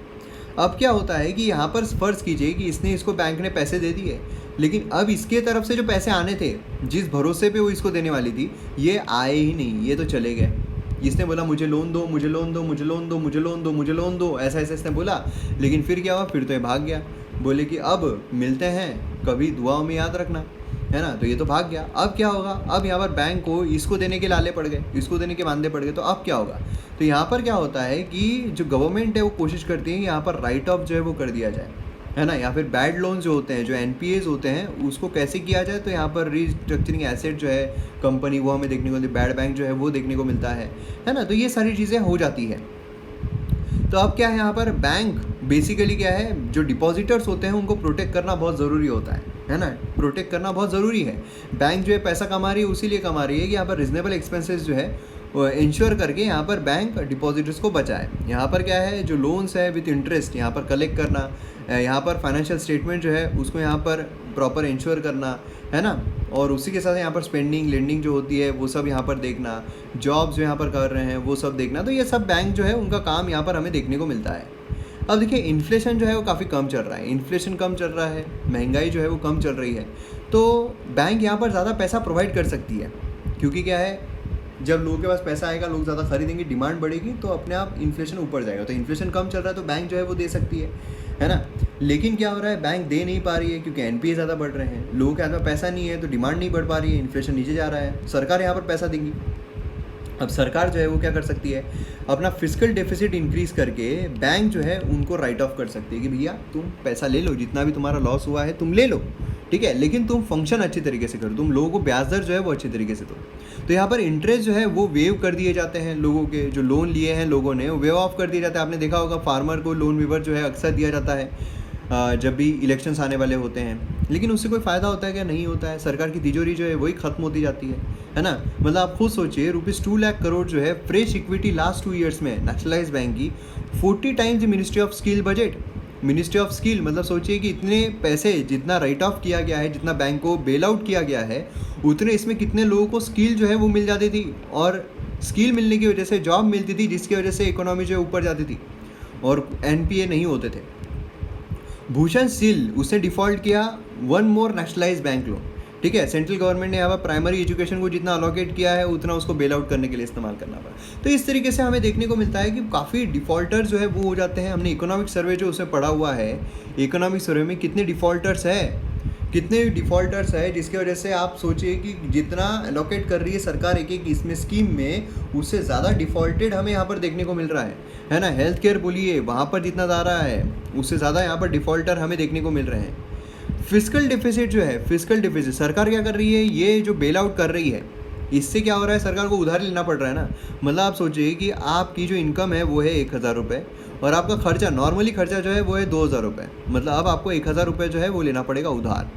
अब क्या होता है कि यहाँ पर फ़र्ज़ कीजिए कि इसको बैंक ने पैसे दे दिए, लेकिन अब इसके तरफ से जो पैसे आने थे, जिस भरोसे पे वो इसको देने वाली थी, ये आए ही नहीं, ये तो चले गए। इसने बोला मुझे लोन दो, मुझे लोन दो, मुझे लोन दो, मुझे लोन दो, मुझे लोन दो, ऐसा ऐसा इसने बोला। लेकिन फिर क्या हुआ, फिर तो ये भाग गया, बोले कि अब मिलते हैं, कभी दुआओं में याद रखना, है ना। तो ये तो भाग गया। अब क्या होगा, अब यहाँ पर बैंक को इसको देने के लाले पड़ गए, इसको देने के मानदे पड़ गए। तो अब क्या होगा, तो यहाँ पर क्या होता है कि जो गवर्नमेंट है वो कोशिश करती है यहाँ पर राइट ऑफ जो है वो कर दिया जाए, है ना। या फिर बैड लोन जो होते हैं, जो NPAs होते हैं, उसको कैसे किया जाए, तो यहाँ पर रिस्ट्रक्चरिंग एसेट जो है कंपनी वो हमें देखने को मिलती है, बैड बैंक जो है वो देखने को मिलता है ना। तो ये सारी चीज़ें हो जाती है। तो अब क्या है, यहाँ पर बैंक बेसिकली क्या है, जो डिपॉजिटर्स होते हैं उनको प्रोटेक्ट करना बहुत ज़रूरी होता है। है ना, प्रोटेक्ट करना बहुत ज़रूरी है। बैंक जो है पैसा कमा रही है उसी लिए कमा रही है कि यहाँ पर रिजनेबल एक्सपेंसेस जो है इंश्योर करके यहाँ पर बैंक डिपॉजिटर्स को बचाए। यहाँ पर क्या है, जो लोन्स है विथ इंटरेस्ट यहाँ पर कलेक्ट करना, यहाँ पर फाइनेंशियल स्टेटमेंट जो है उसको यहाँ पर प्रॉपर इंश्योर करना, है ना, और उसी के साथ यहाँ पर स्पेंडिंग लेंडिंग जो होती है वो सब यहाँ पर देखना, जॉब्स जो यहाँ पर कर रहे हैं वो सब देखना। तो ये सब बैंक जो है उनका काम यहाँ पर हमें देखने को मिलता है। अब देखिए इन्फ्लेशन जो है वो काफ़ी कम चल रहा है, इन्फ्लेशन कम चल रहा है, महंगाई जो है वो कम चल रही है, तो बैंक यहाँ पर ज़्यादा पैसा प्रोवाइड कर सकती है। क्योंकि क्या है, जब लोगों के पास पैसा आएगा, लोग ज़्यादा खरीदेंगे, डिमांड बढ़ेगी, तो अपने आप इन्फ्लेशन ऊपर जाएगा। तो इन्फ्लेशन कम चल रहा है तो बैंक जो है वो दे सकती है ना। लेकिन क्या हो रहा है, बैंक दे नहीं पा रही है क्योंकि एनपीए ज़्यादा बढ़ रहे हैं, लोगों के हाथ में पैसा नहीं है तो डिमांड नहीं बढ़ पा रही है, इन्फ्लेशन नीचे जा रहा है, सरकार यहाँ पर पैसा देगी। अब सरकार जो है वो क्या कर सकती है, अपना फिस्कल डेफिसिट इंक्रीज करके बैंक जो है उनको राइट ऑफ कर सकती है कि भैया तुम पैसा ले लो, जितना भी तुम्हारा लॉस हुआ है तुम ले लो, ठीक है, लेकिन तुम फंक्शन अच्छी तरीके से करो, तुम लोगों को ब्याज दर जो है वो अच्छी तरीके से दो। तो यहाँ पर इंटरेस्ट जो है वो वेव कर दिए जाते हैं, लोगों के जो लोन लिए हैं लोगों ने वो वेव ऑफ कर दिए जाते हैं। आपने देखा होगा फार्मर को लोन वेवर जो है अक्सर दिया जाता है जब भी इलेक्शंस आने वाले होते हैं, लेकिन उससे कोई फ़ायदा होता है क्या? नहीं होता है। सरकार की तिजोरी जो है वही ख़त्म होती जाती है ना। मतलब आप खुद सोचिए, ₹2 लाख करोड़ जो है फ्रेश इक्विटी लास्ट 2 ईयर्स में नेशनलाइज बैंक की 40 times ministry of skill budget. Ministry of skill मतलब सोचिए कि इतने पैसे जितना राइट ऑफ किया गया है, जितना बैंक को बेल आउट किया गया है, उतने इसमें कितने लोगों को स्किल जो है वो मिल जाती थी, और स्किल मिलने की वजह से जॉब मिलती थी, जिसकी वजह से इकोनॉमी जो है ऊपर जाती थी और एनपीए नहीं होते थे। भूषण सील उसने डिफ़ॉल्ट किया 1 मोर नेशनलाइज बैंक लोन, ठीक है। सेंट्रल गवर्नमेंट ने यहाँ पर प्राइमरी एजुकेशन को जितना अलॉकेट किया है उतना उसको बेल आउट करने के लिए इस्तेमाल करना पड़ा। तो इस तरीके से हमें देखने को मिलता है कि काफ़ी डिफ़ॉल्टर्स जो है वो हो जाते हैं। हमने इकोनॉमिक सर्वे जो उसमें पढ़ा हुआ है, इकोनॉमिक सर्वे में कितने डिफ़ॉल्टर्स है, जिसकी वजह से आप सोचिए कि जितना अलॉकेट कर रही है सरकार एक इसमें स्कीम में, उससे ज़्यादा डिफ़ॉल्टेड हमें यहाँ पर देखने को मिल रहा है ना। हेल्थ केयर बोलिए, वहाँ पर जितना जा रहा है उससे ज़्यादा यहाँ पर डिफ़ॉल्टर हमें देखने को मिल रहे हैं। फिस्कल डेफिसिट जो है, फिस्कल डेफिसिट सरकार क्या कर रही है, ये जो बेल आउट कर रही है इससे क्या हो रहा है, सरकार को उधार लेना पड़ रहा है ना। मतलब आप सोचिए कि आपकी जो इनकम है वो है 1000 रुपये और आपका खर्चा, नॉर्मली खर्चा जो है वो है 2000 रुपये, मतलब अब आपको 1000 रुपये जो है वो लेना पड़ेगा उधार।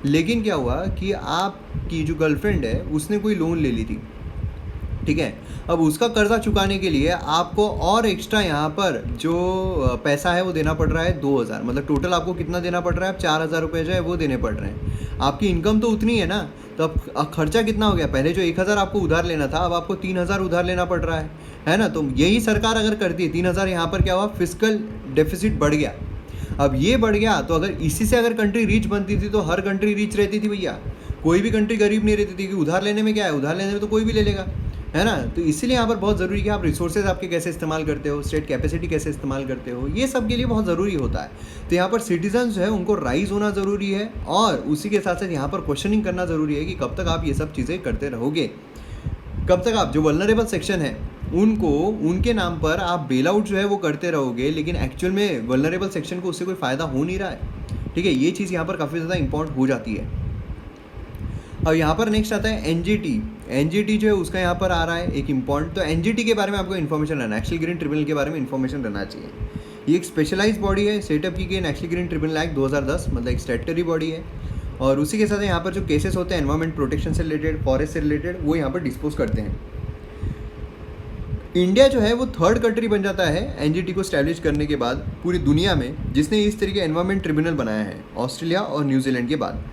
लेकिन क्या हुआ कि आपकी जो गर्लफ्रेंड है उसने कोई लोन ले ली थी, ठीक है। अब उसका कर्जा चुकाने के लिए आपको और एक्स्ट्रा यहाँ पर जो पैसा है वो देना पड़ रहा है 2000, मतलब टोटल आपको कितना देना पड़ रहा है, 4000 रुपये जो है वो देने पड़ रहे हैं। आपकी इनकम तो उतनी है ना, तो अब खर्चा कितना हो गया, पहले जो 1000 आपको उधार लेना था अब आपको 3000 उधार लेना पड़ रहा है ना। तो यही सरकार अगर करती है 3000, यहाँ पर क्या हुआ, फिस्कल डेफिसिट बढ़ गया। अब ये बढ़ गया तो अगर इसी से अगर कंट्री रिच बनती थी तो हर कंट्री रिच रहती थी भैया, कोई भी कंट्री गरीब नहीं रहती थी, कि उधार लेने में क्या है, उधार लेने में तो कोई भी ले लेगा, है ना। तो इसीलिए यहाँ पर बहुत ज़रूरी है कि आप रिसोर्सेज आपके कैसे इस्तेमाल करते हो, स्टेट कैपेसिटी कैसे इस्तेमाल करते हो, ये सब के लिए बहुत ज़रूरी होता है। तो यहाँ पर सिटीजन जो है उनको राइज होना ज़रूरी है और उसी के साथ साथ यहाँ पर क्वेश्चनिंग करना ज़रूरी है कि कब तक आप ये सब चीज़ें करते रहोगे, कब तक आप जो वल्नरेबल सेक्शन है उनको उनके नाम पर आप बेल आउट जो है वो करते रहोगे, लेकिन एक्चुअल में वल्नरेबल सेक्शन को उससे कोई फ़ायदा हो नहीं रहा है, ठीक है। ये चीज़ यहाँ पर काफ़ी ज़्यादा इंपॉर्टेंट हो जाती है। अब यहाँ पर नेक्स्ट आता है एनजीटी जो है उसका यहाँ पर आ रहा है एक इम्पॉर्टेंट। तो एनजीटी के बारे में आपको इन्फॉर्मेशन रहना, नेशनल ग्रीन ट्रिब्यूनल के बारे में इन्फॉर्मेशन रहना चाहिए। ये एक स्पेशलाइज बॉडी है, सेटअप की गई नेशनल ग्रीन ट्रिब्यूनल एक्ट 2010, मतलब एक स्टैट्यूटरी बॉडी है। और उसी के साथ यहाँ पर जो केसेस होते हैं एनवायरमेंट प्रोटेक्शन से रिलेटेड, फॉरेस्ट से रिलेटेड, वो यहाँ पर डिस्पोज करते हैं। इंडिया जो है वो 3rd कंट्री बन जाता है एनजीटी को स्टैब्लिश करने के बाद पूरी दुनिया में, जिसने इस तरीके एनवायरमेंट ट्रिब्यूनल बनाया है, ऑस्ट्रेलिया और न्यूजीलैंड के बाद।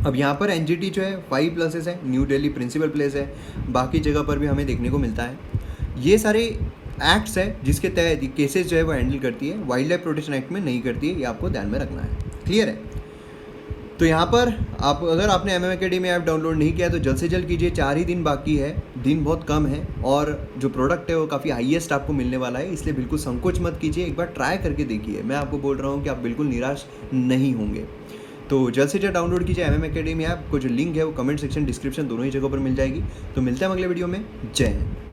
अब यहाँ पर एनजीटी जो है 5 प्लेसेस है, न्यू दिल्ली प्रिंसिपल प्लेस है, बाकी जगह पर भी हमें देखने को मिलता है। ये सारे एक्ट्स है जिसके तहत केसेस जो है वो हैंडल करती है, वाइल्ड लाइफ प्रोटेक्शन एक्ट में नहीं करती है, ये आपको ध्यान में रखना है, क्लियर है। तो यहाँ पर आप अगर आपने MM Academy ऐप डाउनलोड नहीं किया है तो जल्द से जल्द कीजिए, 4 ही दिन बाकी है, दिन बहुत कम है और जो प्रोडक्ट है वो काफ़ी हाईएस्ट आपको मिलने वाला है, इसलिए बिल्कुल संकोच मत कीजिए, एक बार ट्राई करके देखिए। मैं आपको बोल रहा हूँ कि आप बिल्कुल निराश नहीं होंगे। तो जल्द से जल्द डाउनलोड कीजिए MM Academy ऐप को, जो लिंक है वो कमेंट सेक्शन, डिस्क्रिप्शन दोनों ही जगहों पर मिल जाएगी। तो मिलते हैं अगले वीडियो में, जय हिंद।